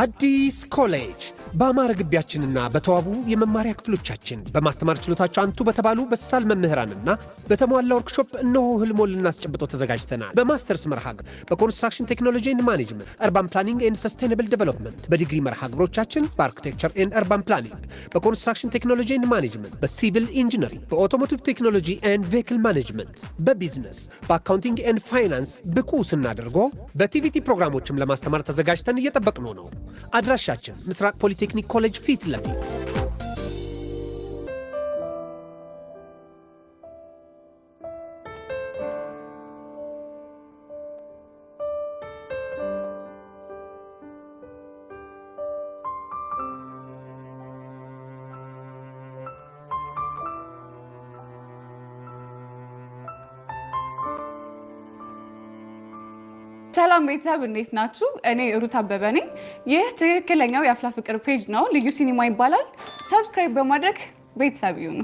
አዲስ ኮሌጅ በአማረ ግቢያችንና በተዋቡ የመማሪያ ክፍሎቻችን በማስተማር ችሎታቸው አንቱ በተባሉ በሳል መምህራንና በተሟላ ወርክሾፕ እነሆ ህልሞን ልናስጨብጦ ተዘጋጅተናል። በማስተርስ መርሃ ግብር በኮንስትራክሽን ቴክኖሎጂ ኤንድ ማኔጅመንት፣ አርባን ፕላኒንግ ኤንድ ሰስቴናብል ዴቨሎፕመንት፣ በዲግሪ መርሃ ግብሮቻችን በአርኪቴክቸር ኤንድ አርባን ፕላኒንግ፣ በኮንስትራክሽን ቴክኖሎጂ ኤንድ ማኔጅመንት፣ በሲቪል ኢንጂነሪንግ፣ በኦቶሞቲቭ ቴክኖሎጂ ኤንድ ቬሂክል ማኔጅመንት፣ በቢዝነስ፣ በአካውንቲንግ ኤንድ ፋይናንስ ብቁ ስናደርጎ በቲቪቲ ፕሮግራሞችም ለማስተማር ተዘጋጅተን እየጠበቅነው ነው። አድራሻችን ምስራቅ ፖሊቴክኒክ ኮሌጅ ፊት ለፊት። ሰላም ቤተሰብ እንዴት ናችሁ? እኔ ሩት አበበ ነኝ። ይህ ትክክለኛው የአፍላ ፍቅር ፔጅ ነው። ልዩ ሲኒማ ይባላል። ሰብስክራይብ በማድረግ ቤተሰብ ይሁኑ።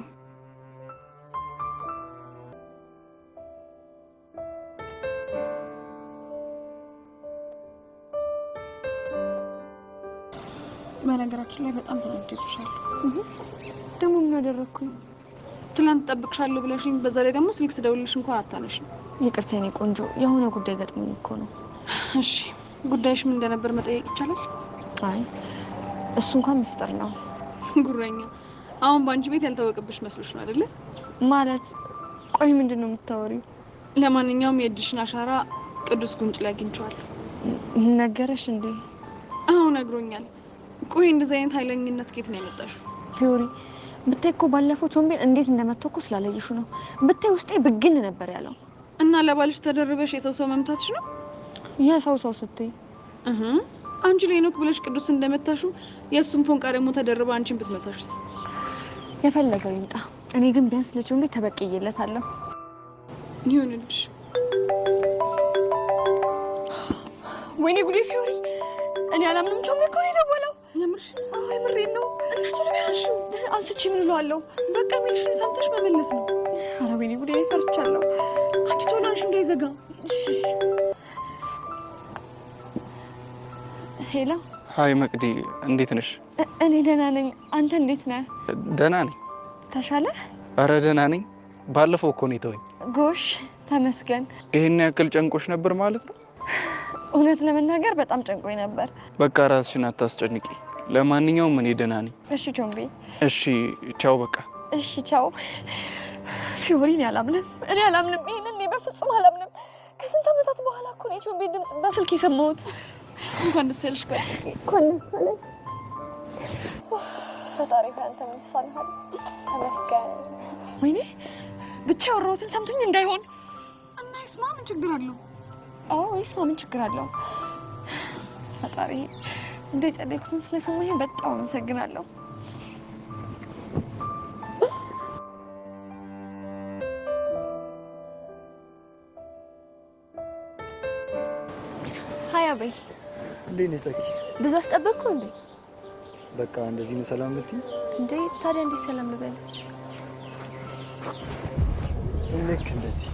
በነገራችን ላይ በጣም ተናድጄብሻለሁ። ደግሞ ምን አደረኩኝ? ትላንት ጠብቅሻለሁ ብለሽኝ በዛ ላይ ደግሞ ስልክ ስደውልልሽ እንኳን አታነሽም። ይቅርታ የኔ ቆንጆ፣ የሆነ ጉዳይ ገጥሞኝ እኮ ነው። እሺ ጉዳይሽ ምን እንደነበር መጠየቅ ይቻላል? አይ እሱ እንኳን ሚስጥር ነው። ጉረኛ፣ አሁን ባንቺ ቤት ያልታወቀብሽ መስሎሽ ነው አይደለ? ማለት ቆይ ምንድን ነው የምታወሪው? ለማንኛውም የእጅሽን አሻራ ቅዱስ ጉንጭ ላይ አግኝቼዋለሁ። ነገረሽ እንዴ? አዎ ነግሮኛል። ቆይ እንደዚህ አይነት ኃይለኝነት ከየት ነው ያመጣሽው? ፊዮሪ ብታይ እኮ ባለፈው ቾምቤን እንዴት እንደመተኩ ስላለይሹ ነው። ብታይ ውስጤ ብግን ነበር ያለው። እና ለባልሽ ተደርበሽ የሰው ሰው መምታትሽ ነው? የሰው ስትይ አንቺ ለሄኖክ ብለሽ ቅዱስ እንደመታሹ የእሱም ፎንቃ ደግሞ ተደርባ አንቺን ብትመታሽስ? የፈለገው ይምጣ። እኔ ግን ቢያንስ ለቾምቤ ተበቅዬለታለሁ። ይሁንልሽ። ወይኔ ጉዴ ፊዮሪ፣ እኔ አላምንም። ቾምቤ እኮ ነው የደወለው። የምርሽ? አይ ምሬን ነው። እናቱ ለሚያሹ አንስቼ ምን እለዋለሁ? በቃ ሚልሽን ሰምተሽ መመለስ ነው። ኧረ ወይኔ ጉዴ ፈርቻለሁ። አንቺ ቶሎ አንሺ እንዳይዘጋ። ሄሎ። ሃይ መቅዲ፣ እንዴት ነሽ? እኔ ደህና ነኝ። አንተ እንዴት ነህ? ደህና ነኝ። ተሻለ? አረ ደህና ነኝ። ባለፈው እኮ ነው የተወኝ። ጎሽ ተመስገን። ይሄን ያክል ጨንቆሽ ነበር ማለት ነው? እውነት ለመናገር በጣም ጨንቆኝ ነበር። በቃ ራስሽን አታስጨንቂ። ለማንኛውም እኔ ደህና ነኝ። እሺ ቾምቤ። እሺ ቻው። በቃ እሺ ቻው። ፊዮሪ፣ እኔ አላምንም። ይሄንን እኔ በፍጹም አላምንም። ከስንት ዓመታት በኋላ እኮ ነው ቾምቤ ድምጽ በስልክ የሰማሁት። እንኳን ደስ ያለሽ ጓደኛዬ። እንኳን ደስ አለሽ። ፈጣሪ አንተ ምን ይሳንሃል? ተመስገን። ወይኔ ብቻ ያወራሁትን ሰምቶኝ እንዳይሆን እና ይስማ፣ ምን ችግር አለው? አዎ ይስማ፣ ምን ችግር አለው? ፈጣሪ እንደ ጸለይኩትን ስለሰማኝ በጣም አመሰግናለሁ። ሀያ በይ። እንዴት ነሽ ጸጊ? ብዙ አስጠበቅኩ እንዴ? በቃ እንደዚህ ነው ሰላም የምትይኝ? እንዴ ታዲያ እንዴት ሰላም ልበል? ልክ እንደዚህ።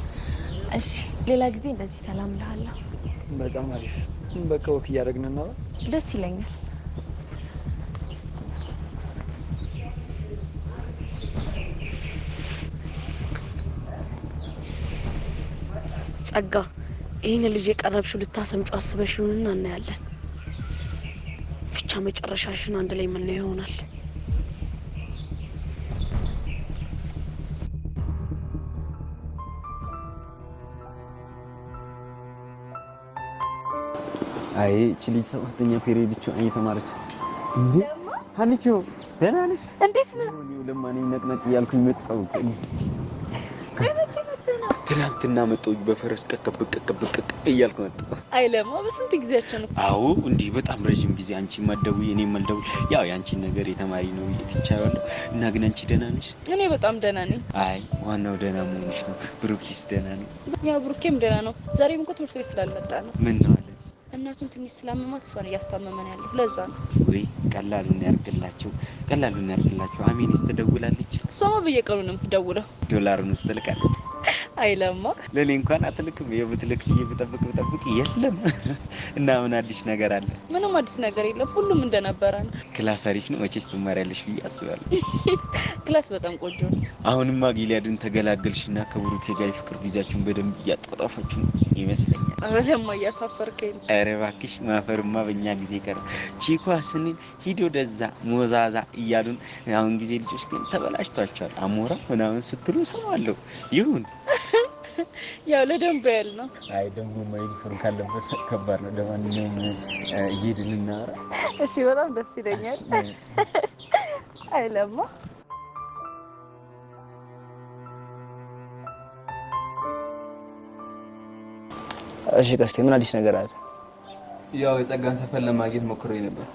እሺ ሌላ ጊዜ እንደዚህ ሰላም እልሃለሁ። በጣም አሪፍ። በቃ ወክ እያደረግን ነው። ደስ ይለኛል። ጸጋ፣ ይሄን ልጅ የቀረብሽው ልታሰምጪው አስበሽ ይሁንና እናያለን። ብቻ መጨረሻሽን አንድ ላይ የምናየው ይሆናል። አይ እቺ ልጅ ሰባተኛ ፔሪዮድ ብቻ እየተማረች እንዴ? ሀኒቾ ደህና ነሽ? እንዴት ነህ? ለማንኛውም ነቅነቅ እያልኩኝ መጣሁ። ትናንትና መጣሁ በፈረስ ቀቀብቅ እያልኩ መጣሁ። አይ ለማ በስንት ጊዜያችን ነው? አዎ እንዲህ በጣም ረጅም ጊዜ አንቺ ማደውይ እኔ ማልደው ያው ያንቺን ነገር የተማሪ ነው እየተቻለው እና ግን አንቺ ደህና ነሽ? እኔ በጣም ደህና ነኝ። አይ ዋናው ደህና መሆንሽ ነው። ብሩክስ ደህና ነው? ያው ብሩኬም ደህና ነው። ዛሬም እኮ ትምህርት ቤት ስላልመጣ ነው። ምን ነው አለ? እናቱን ትንሽ ስላመማት እሷን እያስታመመን ያለው ለዛ ነው። ወይ ቀላሉን ያርግላችሁ። አሜንስ ትደውላለች። እሷማ በየቀኑ ነው የምትደውለው። ዶላሩን ስትልካለች። አይለማ ለኔ እንኳን አትልክም። የምትልክልኝ ብጠብቅ የለም። እና ምን አዲስ ነገር አለ? ምንም አዲስ ነገር የለም። ሁሉም እንደነበረ ነው። ክላስ አሪፍ ነው። መቼስ ትማሪያለሽ ብዬ አስባለሁ። ክላስ በጣም ቆንጆ ነው። አሁንማ ጊሊያድን ተገላገልሽና ከብሩኬ ጋር የፍቅር ጊዜያችሁን በደንብ እያጣጣፋችሁ ይመስለኛል። ኧረ ለማ እያሳፈርከኝ ነው። ኧረ እባክሽ ማፈርማ በእኛ ጊዜ ቀረ። ቺኳ ስንል ሂዶ ደዛ ሞዛዛ እያሉን አሁን ጊዜ ልጆች ግን ተበላሽቷቸዋል። አሞራ ምናምን ስትሉ ሰማለሁ። ይሁን ያው ለደንብ ያል ነው። አይ ደግሞ ዩኒፎርም ካለበት ከባድ ነው። ለማንኛውም እየሄድን እናወራ። እሺ በጣም ደስ ይለኛል። አይለማ እሺ ቀስቴ ምን አዲስ ነገር አለ? ያው የጸጋን ሰፈር ለማግኘት ሞክሬ ነበር።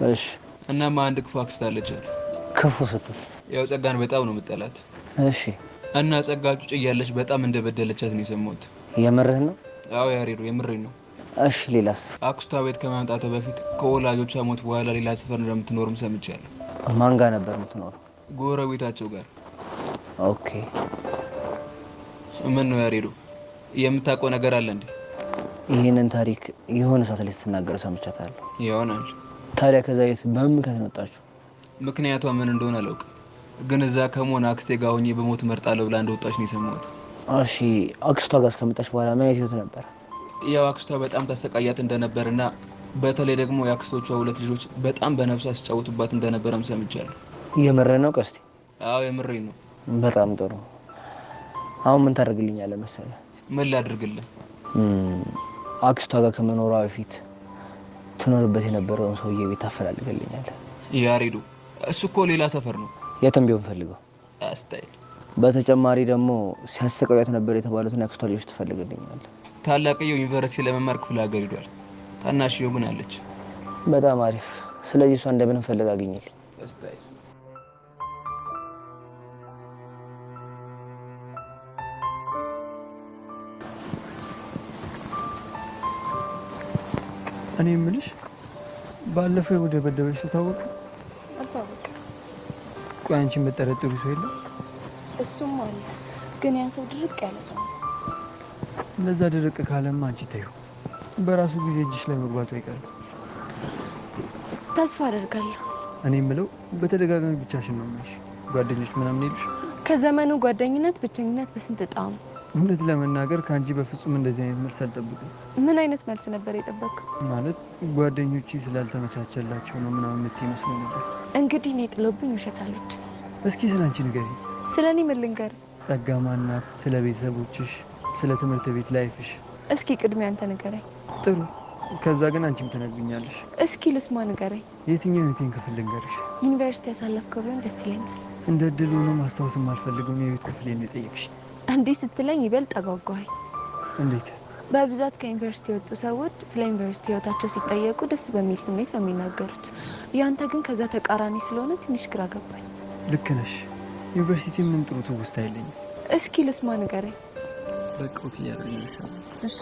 እሺ እናማ አንድ ክፉ አክስት አለቻት። ክፉ ስትል? ያው ጸጋን በጣም ነው የምጠላት። እሺ እና ጸጋ ጩጭ እያለች በጣም እንደበደለቻት ነው የሰማሁት። የምርህ ነው? አዎ ያሬዶ የምሬን ነው። እሺ ሌላስ? አክስቷ ቤት ከማምጣቷ በፊት ከወላጆቿ ሞት በኋላ ሌላ ሰፈር እንደምትኖርም ሰምቻለሁ። ማን ጋር ነበር የምትኖረው? ጎረቤታቸው ጋር። ኦኬ። ምን ነው ያሬዶ የምታውቀው ነገር አለ እንዴ? ይሄንን ታሪክ የሆነ ሰዓት ላይ ስትናገር ሰምቻታለሁ። ይሆናል። ታዲያ ከዛ ቤት በምን ምክንያት መጣችሁ? ምክንያቷ ምን እንደሆነ አላውቅም፣ ግን እዛ ከመሆን አክስቴ ጋር ሆኜ በሞት መርጣለሁ ብላ እንደወጣች ነው የሰማሁት። እሺ አክስቷ ጋር እስከመጣች በኋላ ምን አይነት ህይወት ነበር? ያው አክስቷ በጣም ታሰቃያት እንደነበርና በተለይ ደግሞ የአክስቶቿ 2 ልጆች በጣም በነፍሷ ሲጫወቱባት እንደነበረም ሰምቻለሁ። የምርህ ነው ቀስቴ? አዎ የምሬን ነው። በጣም ጥሩ። አሁን ምን ታደርግልኛለህ መሰለህ? ምን ላድርግልህ? አክስቷ ጋር ከመኖሯ በፊት ትኖርበት የነበረውን ሰውዬ ቤት ታፈላልግልኛለህ? ያሬዶ እሱ እኮ ሌላ ሰፈር ነው። የትም ቢሆን ፈልገው። አስታይል። በተጨማሪ ደግሞ ሲያሰቃያት ነበር የተባሉትን አክስቷ ልጆች ትፈልግልኛለህ? ታላቅየው ዩኒቨርሲቲ ለመማር ክፍለ ሀገር ሄዷል። ታናሽየው ግን አለች። በጣም አሪፍ። ስለዚህ እሷ እንደምን ፈልግ አገኘልኝ። አስታይል። እኔ የምልሽ ባለፈው ወደ በደበሽ ሰው ታወቀ? አልታወቀም። ቆይ አንቺ የምጠረጥሩ ሰው የለም? እሱም አለ፣ ግን ያን ሰው ድርቅ ያለ ሰው ነው። ለዛ ድርቅ ካለማ አንቺ ተይው፣ በራሱ ጊዜ እጅሽ ላይ መግባቱ አይቀርም። ተስፋ አደርጋለሁ። እኔ የምለው በተደጋጋሚ ብቻሽን ነው የማይሽ፣ ጓደኞች ምናምን የሉሽ? ከዘመኑ ጓደኝነት ብቸኝነት በስንት ጣሙ። እውነት ለመናገር ከአንቺ በፍጹም እንደዚህ አይነት መልስ አልጠብቅም። ምን አይነት መልስ ነበር የጠበቅከው? ማለት ጓደኞቼ ስላልተመቻቸላቸው ነው ምናምን የምትይ መስሎ ነበር። እንግዲህ እኔ ጥሎብኝ ውሸት አለች። እስኪ ስለ አንቺ ንገሪ። ስለ እኔ ምን ልንገር? ጸጋ ማናት? ስለ ቤተሰቦችሽ፣ ስለ ትምህርት ቤት ላይፍሽ። እስኪ ቅድሚያ አንተ ንገረኝ። ጥሩ። ከዛ ግን አንቺም ትነግሪኛለሽ። እስኪ ልስማ፣ ንገረኝ። የትኛው የቴን ክፍል ልንገርሽ? ዩኒቨርሲቲ ያሳለፍከው ቢሆን ደስ ይለኛል። እንደ እድል ሆኖ ማስታወስ የማልፈልገውን የህይወት ክፍል የጠየቅሽ። እንዲህ ስትለኝ ይበልጥ አጓጓኝ። እንዴት? በብዛት ከዩኒቨርሲቲ የወጡ ሰዎች ስለ ዩኒቨርሲቲ ህይወታቸው ሲጠየቁ ደስ በሚል ስሜት ነው የሚናገሩት። ያንተ ግን ከዛ ተቃራኒ ስለሆነ ትንሽ ግራ ገባኝ። ልክ ነሽ። ዩኒቨርሲቲ ምን ጥሩ ትውስታ የለኝም። እስኪ ልስማ፣ ንገረኝ። በቃ ወክ እያደረግን ነው። እሺ።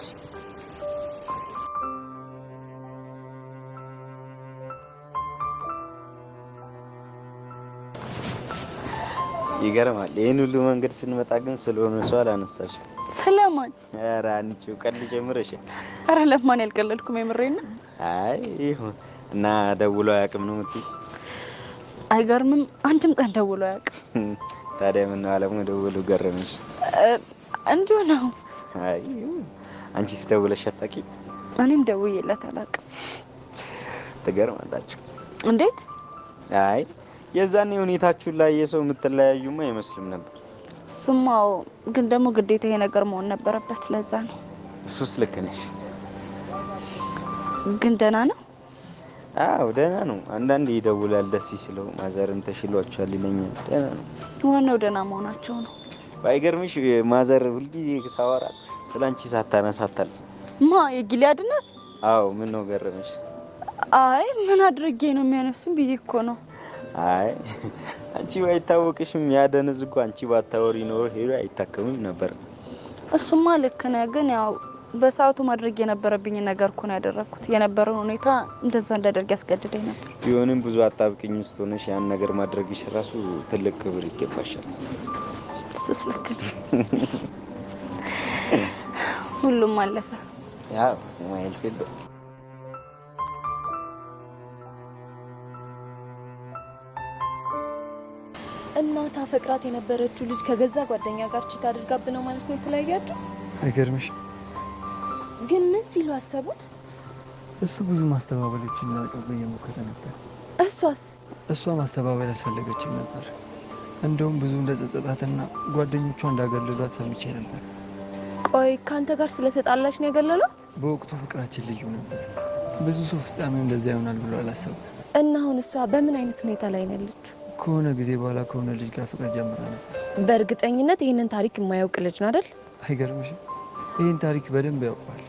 ይገርማል። ይሄን ሁሉ መንገድ ስንመጣ ግን ስለሆነ ሰው አላነሳሽ። ስለማን? ኧረ አንቺው ቀልድ ጀምረሽ። ኧረ ለማን ያልቀለድኩም የምሬን ነው። አይ ይሁን እና ደውሎ አያውቅም ነው የምትይ? አይገርምም? አንድም ቀን ደውሎ አያውቅም። ታዲያ ምን ነው አለሙ ደውሎ ገረመሽ? እንዲሁ ነው። አይ አንቺስ ደውለሽ አታውቂም? እኔም ደውዬለት አላውቅም። ትገርማላችሁ። እንዴት? አይ የዛኔ ሁኔታችሁ ላይ የሰው የምትለያዩማ አይመስልም ነበር። እሱማው ግን ደግሞ ግዴታ ይሄ ነገር መሆን ነበረበት። ለዛ ነው። እሱስ ልክ ነሽ። ግን ደህና ነው? አዎ ደህና ነው። አንዳንዴ ይደውላል ደስ ሲለው። ማዘርም ተሽሏቸዋል ይለኛል። ደህና ነው። ዋናው ደህና መሆናቸው ነው። ባይገርምሽ ማዘር ሁልጊዜ ሳወራ ስላንቺ ሳታነሳ አታልፍም። ማ የጊሊያድ ናት? አዎ ምን ነው ገረመሽ? አይ ምን አድርጌ ነው የሚያነሱኝ ብዬ እኮ ነው። አይ አንቺ ባይታወቅሽም ያደነዝ እኮ አንቺ ባታወሪ ኖሮ ሄዶ አይታከምም ነበር። እሱማ ልክ ነህ። ግን ያው በሰዓቱ ማድረግ የነበረብኝ ነገር እኮ ነው ያደረኩት። የነበረውን ሁኔታ እንደዛ እንዳደርግ ያስገድደኝ ነበር። ቢሆንም ብዙ አጣብቅኝ ውስጥ ሆነሽ ያን ነገር ማድረግሽ ራሱ ትልቅ ክብር ይገባሻል። እሱስ ልክ ነህ። ሁሉም አለፈ። ያው ማይል ከደ እና ታፈቅራት የነበረችው ልጅ ከገዛ ጓደኛ ጋር ቺት አድርጋብህ ነው ማለት ነው የተለያያችሁት? አይገርምሽ? ግን ምን ሲሉ አሰቡት? እሱ ብዙ ማስተባበሎችን ሊያቀርብ እየሞከረ ነበር። እሷ ማስተባበል አልፈለገችም ነበር። እንደውም ብዙ እንደጸጸታትና ጓደኞቿ እንዳገለሏት ሰምቼ ነበር። ቆይ ካንተ ጋር ስለተጣላች ነው ያገለሏት? በወቅቱ ፍቅራችን ልዩ ነበር። ብዙ ሰው ፍጻሜው እንደዛ ይሆናል ብሎ አላሰብም። እና አሁን እሷ በምን አይነት ሁኔታ ላይ ነው ያለችው? ከሆነ ጊዜ በኋላ ከሆነ ልጅ ጋር ፍቅር ጀምራ ነበር። በእርግጠኝነት ይህንን ታሪክ የማያውቅ ልጅ ነው አይደል? አይገርምሽም? ይህን ታሪክ በደንብ ያውቀዋል።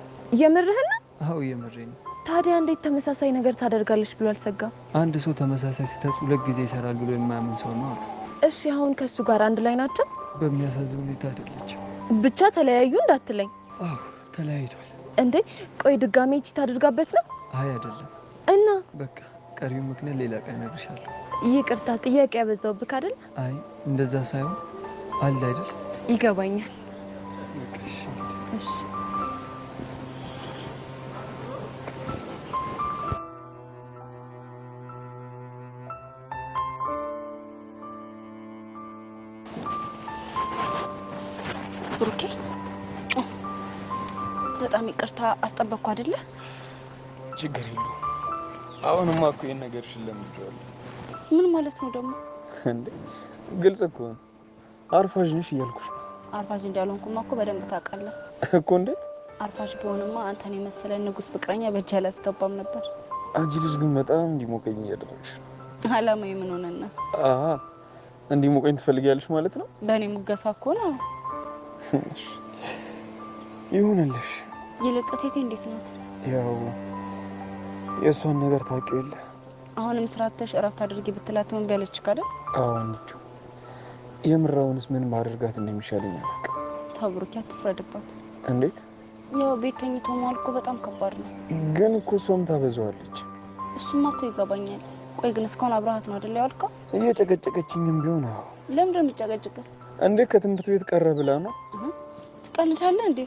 የምርህን? አዎ የምሬን። ታዲያ እንዴት ተመሳሳይ ነገር ታደርጋለች ብሎ አልሰጋም? አንድ ሰው ተመሳሳይ ስህተት 2 ጊዜ ይሰራል ብሎ የማያምን ሰው ነው። እሺ አሁን ከሱ ጋር አንድ ላይ ናቸው? በሚያሳዝን ሁኔታ አይደለችም። ብቻ ተለያዩ እንዳትለኝ። አዎ ተለያይቷል። እንዴ ቆይ ድጋሜ ቺት አድርጋበት ነው? አይ አይደለም። እና በቃ ቀሪው ምክንያት ሌላ ቀን እነግርሻለሁ። ይቅርታ ጥያቄ ያበዛውብክ አይደል? አይ እንደዛ ሳይሆን አለ አይደል? ይገባኛል። እሺ ብሩኬ በጣም ይቅርታ አስጠበቅኩ አይደለ? ችግር የለውም። አሁንማ እኮ ይሄን ነገር ሽለምጄዋለሁ። ምን ማለት ነው ደግሞ? እንዴ ግልጽ እኮ ነው። አርፋጅ ነሽ እያልኩሽ ነው። አርፋጅ እንዳልሆንኩማ እኮ በደንብ ታውቃለህ እኮ። እንዴ አርፋጅ ቢሆንማ አንተን የመሰለ ንጉስ ፍቅረኛ በእጅ አላስገባም ነበር። አንቺ ልጅ ግን በጣም እንዲሞቀኝ እያደረግሽ ነው። አላማዬ ምን ሆነና? እንዲሞቀኝ ትፈልጊያለሽ ማለት ነው? በእኔ ሙገሳ እኮ ነው። ይሁንልሽ። ይልቅ ቴቴ እንዴት ናት? ያው የእሷን ነገር ታውቂው የለ። አሁንም ስራተሽ እረፍት አድርጊ ብትላት ምን ቢያለች ካለ? አዎ እንጂ የምራውንስ ምን ማድረጋት እንደሚሻለኝ አላውቅም። ተብሩኪ አትፍረድባት። እንዴት? ያው ቤት ተኝቶ መዋል እኮ በጣም ከባድ ነው። ግን እኮ እሷም ታበዛዋለች። እሱማ እኮ ይገባኛል። ቆይ ግን እስካሁን አብረሃት ነው አይደል ያልከው? እየጨቀጨቀችኝም ቢሆን አዎ። ለምን ነው የሚጨቀጭቀው? እንዴ ከትምህርት ቤት ቀረ ብላ ነው። ትቀልዳለህ እንዴ?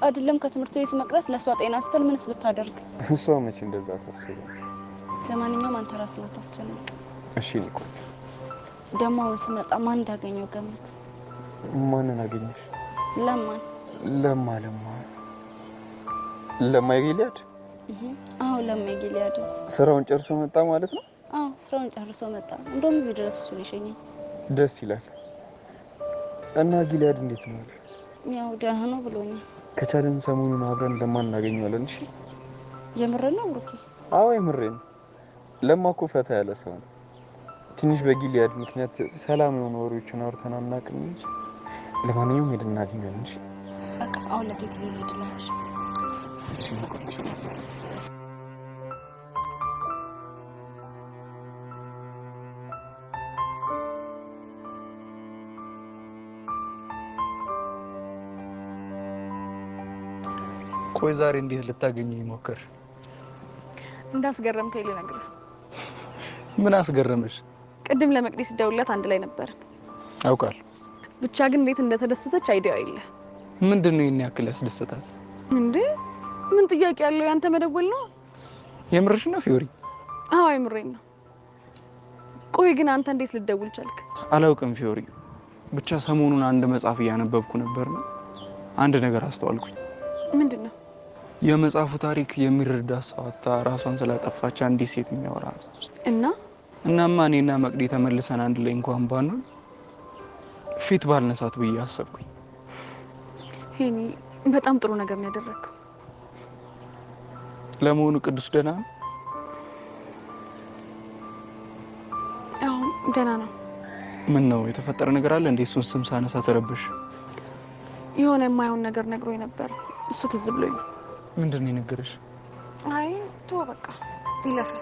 አይደለም ከትምህርት ቤት መቅረት ለሷ ጤና ስትል ምንስ ብታደርግ? እሷ መቼ እንደዛ ታስበ። ለማንኛውም አንተ ራስህን አታስጨንቅ። እሺ ኒኮ። ደግሞ አሁን ስመጣ ማን እንዳገኘው ገምት። ማንን አገኘሽ? ለማን? ለማ ጊሊያድ? አዎ ለማ ጊሊያድ። ስራውን ጨርሶ መጣ ማለት ነው? አዎ ስራውን ጨርሶ መጣ። እንደውም እዚህ ድረስ እሱ ነው የሸኘኝ። ደስ ይላል። እና ጊሊያድ እንዴት ነው? ያው ደህና ነው ብሎኛል። ከቻለን ሰሞኑን አብረን ለማን እናገኘዋለን? እሺ የምሬን ነው ብሩኬ? አዎ የምሬን። ለማ እኮ ፈታ ያለ ሰው ነው። ትንሽ በጊሊያድ ምክንያት ሰላም የሆኑ ወሬዎችን አውርተን አናውቅም እንጂ ለማንኛውም ሄደን እናገኘዋለን። እሺ በቃ አሁን ለቴት ልሄድላችሁ። እሺ ቆይ ዛሬ እንዴት ልታገኘኝ ሞከር? እንዳስገረምከኝ ልነግርህ። ምን አስገረመሽ? ቅድም ለመቅደስ ደውላት አንድ ላይ ነበር። አውቃለሁ። ብቻ ግን እንዴት እንደተደሰተች አይዲያው የለ። ምንድን ነው ይሄን ያክል ያስደሰታት? እንዴ ምን ጥያቄ ያለው? ያንተ መደወል ነው። የምርሽ ነው ፊዮሪ? አዎ የምሬን ነው። ቆይ ግን አንተ እንዴት ልደውል ቻልክ? አላውቅም ፊዮሪ። ብቻ ሰሞኑን አንድ መጽሐፍ እያነበብኩ ነበር ነው አንድ ነገር አስተዋልኩኝ። ምንድን ነው? የመጽሐፉ ታሪክ የሚረዳ ሰው አጣ ራሷን ስላጠፋች አንዲት ሴት የሚያወራ ነው። እናማ እኔና መቅዲ ተመልሰን አንድ ላይ እንኳን ባንሆን ፊት ባልነሳት ብዬ አሰብኩኝ። ሄኒ በጣም ጥሩ ነገር ነው ያደረግከው። ለመሆኑ ቅዱስ ደህና ነው? አዎ ደህና ነው። ምን ነው የተፈጠረ ነገር አለ እንዴ? እሱን ስም ሳነሳ ተረብሽ? የሆነ የማይሆን ነገር ነግሮኝ ነበር። እሱ ትዝ ብሎኝ። ምንድን ነው የነገረሽ? አይ ተው በቃ ይለፈ።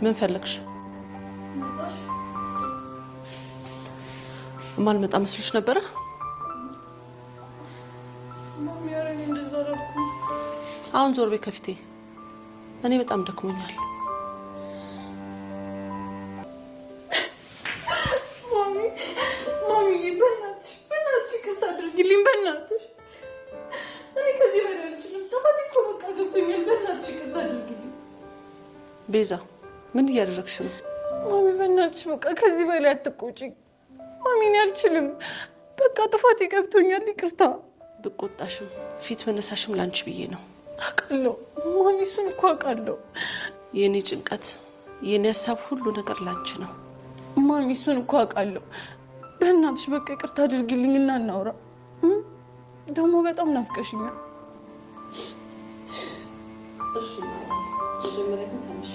ምን ፈለግሽ? ማልመጣ መስሎሽ ነበረ? ማሚ ያረኝ እንደዛ አደረኩ። አሁን ዞር በይ ከፊቴ። እኔ በጣም ደክሞኛል። ማሚ በእናትሽ ይቅርታ አድርጊልኝ። በእናትሽ እኔ ከዚህ በላይ አልችልም። ጥፋቴ እኮ በቃ ገብቶኛል። በእናትሽ ይቅርታ አድርጊልኝ። ቤዛ ምን እያደረግሽ ነው? ማሚ በእናትሽ በቃ ከዚህ በላይ አትቆጪኝ። ማሚ እኔ አልችልም። በቃ ጥፋቴ ገብቶኛል። ይቅርታ። ብቆጣሽም ፊት መነሳሽም ላንቺ ብዬ ነው። አውቃለሁ ማሚ፣ እሱን እኮ አውቃለሁ። የኔ ጭንቀት፣ የኔ ሀሳብ፣ ሁሉ ነገር ላንቺ ነው ማሚ። እሱን እኮ አውቃለሁ። በእናትሽ በቃ ይቅርታ አድርጊልኝና እናውራ። ደግሞ በጣም ናፍቀሽኛል። እሺ መጀመሪያ ግን ትንሽ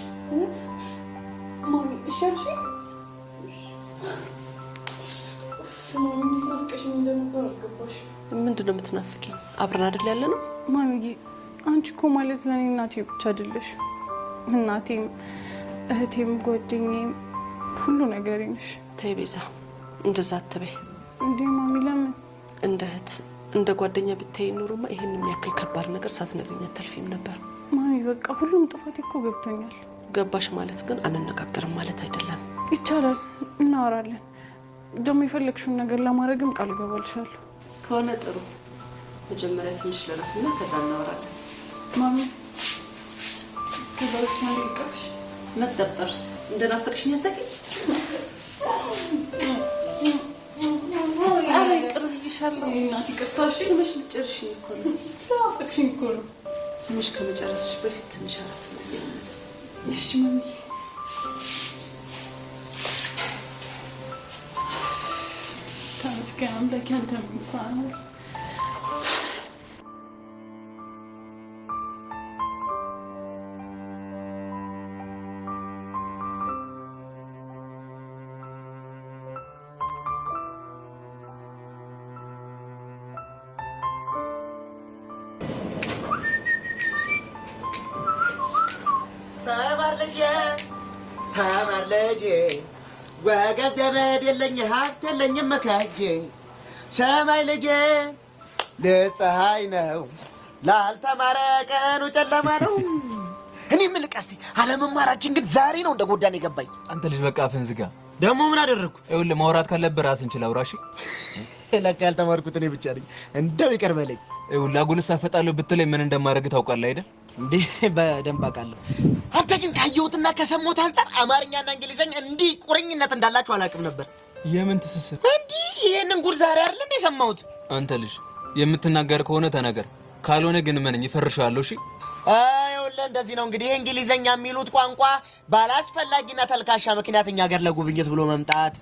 ማሚ እሺ አልሽኝ? ማሚ ናፍቀሽኝ እንደነበር አልገባሽም። ምንድን ነው የምትናፍቂኝ? አብረን አይደል ያለ ነው? ማሚዬ አንቺ እኮ ማለት ለእኔ እናቴ ብቻ አይደለሽ። እናቴም እህቴም ጓደኛዬም ሁሉ ነገሬ ነሽ። ተይ ቤዛ እንደዛ አትበይ እንዴ ማሚ። ለምን? እንደ እህት እንደ ጓደኛ ብታይ ኑሮማ ይሄን የሚያክል ከባድ ነገር ሳትነግሪኝ አታልፊም ነበር። ማሚ በቃ ሁሉም ጥፋቴ እኮ ገብቶኛል። ገባሽ ማለት ግን አንነጋገርም ማለት አይደለም። ይቻላል፣ እናወራለን። ደግሞ የፈለግሽውን ነገር ለማድረግም ቃል እገባልሻለሁ። ከሆነ ጥሩ። መጀመሪያ ትንሽ ልረፍና ከዛ እናወራለን። ማሚ ከዛች ማን ይቀርሽ? መጠርጠርስ እንደናፈቅሽኝ አታውቂም? ኧረ ይቅር ብዬሻለሁ። እናት ይቅርታሽ። ስምሽ ልጨርሽኝ እኮ ነው። ስናፈቅሽኝ እኮ ነው። ስምሽ ከመጨረስሽ በፊት ትንሽ አረፍ ነው የሚመለስ። እሺ ማሚዬ። ተመስገን አምላኬ፣ አንተ ምን ይሳናል? ተማር ልጄ ወገን ዘመድ የለኝ ሀብት የለኝም መካጄ ሰማይ ልጄ ለፀሐይ ነው ላልተማረ ቀኑ ጨለማ ነው። እኔ ምን ልቀስቲ አለመማራችን ግን ዛሬ ነው እንደ ጎዳን የገባኝ። አንተ ልጅ በቃ አፍህን ዝጋ። ደግሞ ምን አደረግኩ? ይኸውልህ ማውራት ካለብህ ራስን ችል አውራ። እሺ ለካ ያልተማርኩት እኔ ብቻ ነኝ። እንደው ይቅር በለኝ። ይኸውልህ አጉልስ አፈጣለሁ ብትለኝ ምን እንደማደርግ ታውቃለህ አይደል? እንዴ በደንብ አውቃለሁ። አንተ ግን ካየሁትና ከሰማሁት አንፃር አማርኛና እንግሊዘኛ እንዲህ ቁርኝነት እንዳላችሁ አላውቅም ነበር። የምን ትስስር? እንዲህ ይሄንን ጉድ ዛሬ አይደል እንዴ ሰማሁት? አንተ ልጅ የምትናገር ከሆነ ተናገር፣ ካልሆነ ግን ምን ይፈርሻለሁ። እሺ ይኸውልህ እንደዚህ ነው እንግዲህ እንግሊዘኛ የሚሉት ቋንቋ ባላስፈላጊና ተልካሻ ምክንያት እኛ ሀገር ለጉብኝት ብሎ መምጣት።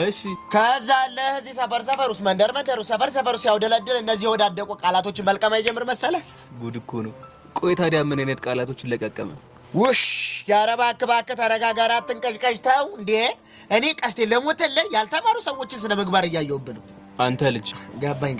እሺ ከዛ አለ እዚህ ሰፈር ውስጥ መንደር ውስጥ ሰፈር ውስጥ ያውደለድል እነዚህ የወዳደቁ ቃላቶችን መልቀም አይጀምር መሰለህ? ጉድ እኮ ነው። ቆይ ታዲያ ምን አይነት ቃላቶችን ለቀቀመ? ውሽ ያረባ እባክህ ተረጋጋ፣ አትንቀጭቀጭ ተው እንዴ። እኔ ቀስቴ ለሞተልህ ያልተማሩ ሰዎችን ስነ ምግባር እያየሁብህ ነው። አንተ ልጅ ገባኝ።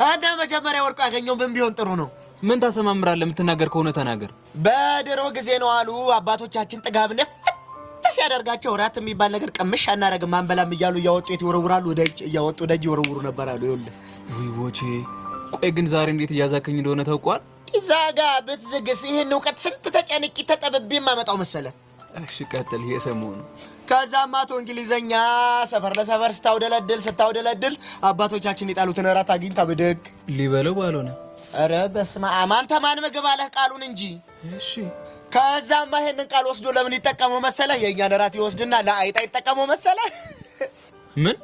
አንተ መጀመሪያ ወርቁ ያገኘው ምን ቢሆን ጥሩ ነው? ምን ታሰማምራለህ? የምትናገር ከሆነ ተናገር። በድሮ ጊዜ ነው አሉ አባቶቻችን ጥጋብ ነፍስ ያደርጋቸው ራት የሚባል ነገር ቀምሽ አናረግም አንበላም እያሉ እያወጡ የት ይወረውራሉ፣ ደጅ እያወጡ ደጅ ይወረውሩ ነበር አሉ። ይኸውልህ ወይ ወቼ። ቆይ ግን ዛሬ እንዴት እያዛከኝ እንደሆነ ታውቋል? ዛጋ ብትዝግስ ይህን እውቀት ስንት ተጨንቂ ተጠብቤ የማመጣው መሰለህ? እሺ ቀጥል። ይሄ ሰሞኑን ከዛም አቶ እንግሊዘኛ ሰፈር ለሰፈር ስታውደለድል አባቶቻችን የጣሉትን እራት አግኝታ ብድግ ሊበለው ባልሆነ። ኧረ በስመ አብ አንተ ማን ምግብ አለህ ቃሉን እንጂ። እሺ ከዛማ ይሄንን ቃል ወስዶ ለምን ይጠቀመው መሰለህ? የእኛን እራት ይወስድና ለአይጣ ይጠቀመው መሰለህ? ምን?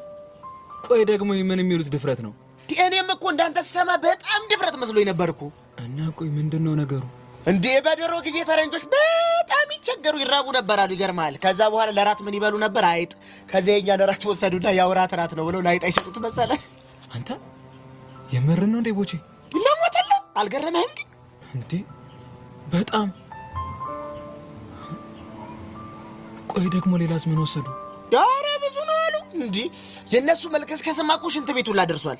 ቆይ ደግሞ ምን የሚሉት ድፍረት ነው? እኔም እኮ እንዳንተ ስሰማ በጣም ድፍረት መስሎኝ ነበርኩ። እና ቆይ ምንድነው ነገሩ? እንዴ በድሮ ጊዜ ፈረንጆች በጣም ይቸገሩ ይራቡ ነበር አሉ። ይገርማል። ከዛ በኋላ ለራት ምን ይበሉ ነበር? አይጥ። ከዛ የእኛን እራት ወሰዱና ያው ራት ነው ብለው ለአይጣ ይሰጡት መሰለህ? አንተ የምርን ነው እንዴ ቦቼ? ለሞተለ አልገረመህም ግን? እንዴ በጣም ቆይ ደግሞ ሌላስ ምን ወሰዱ? ኧረ ብዙ ነው አሉ። እንዴ የነሱ መልከስከስማ እኮ ሽንት ቤት ሁላ ደርሷል።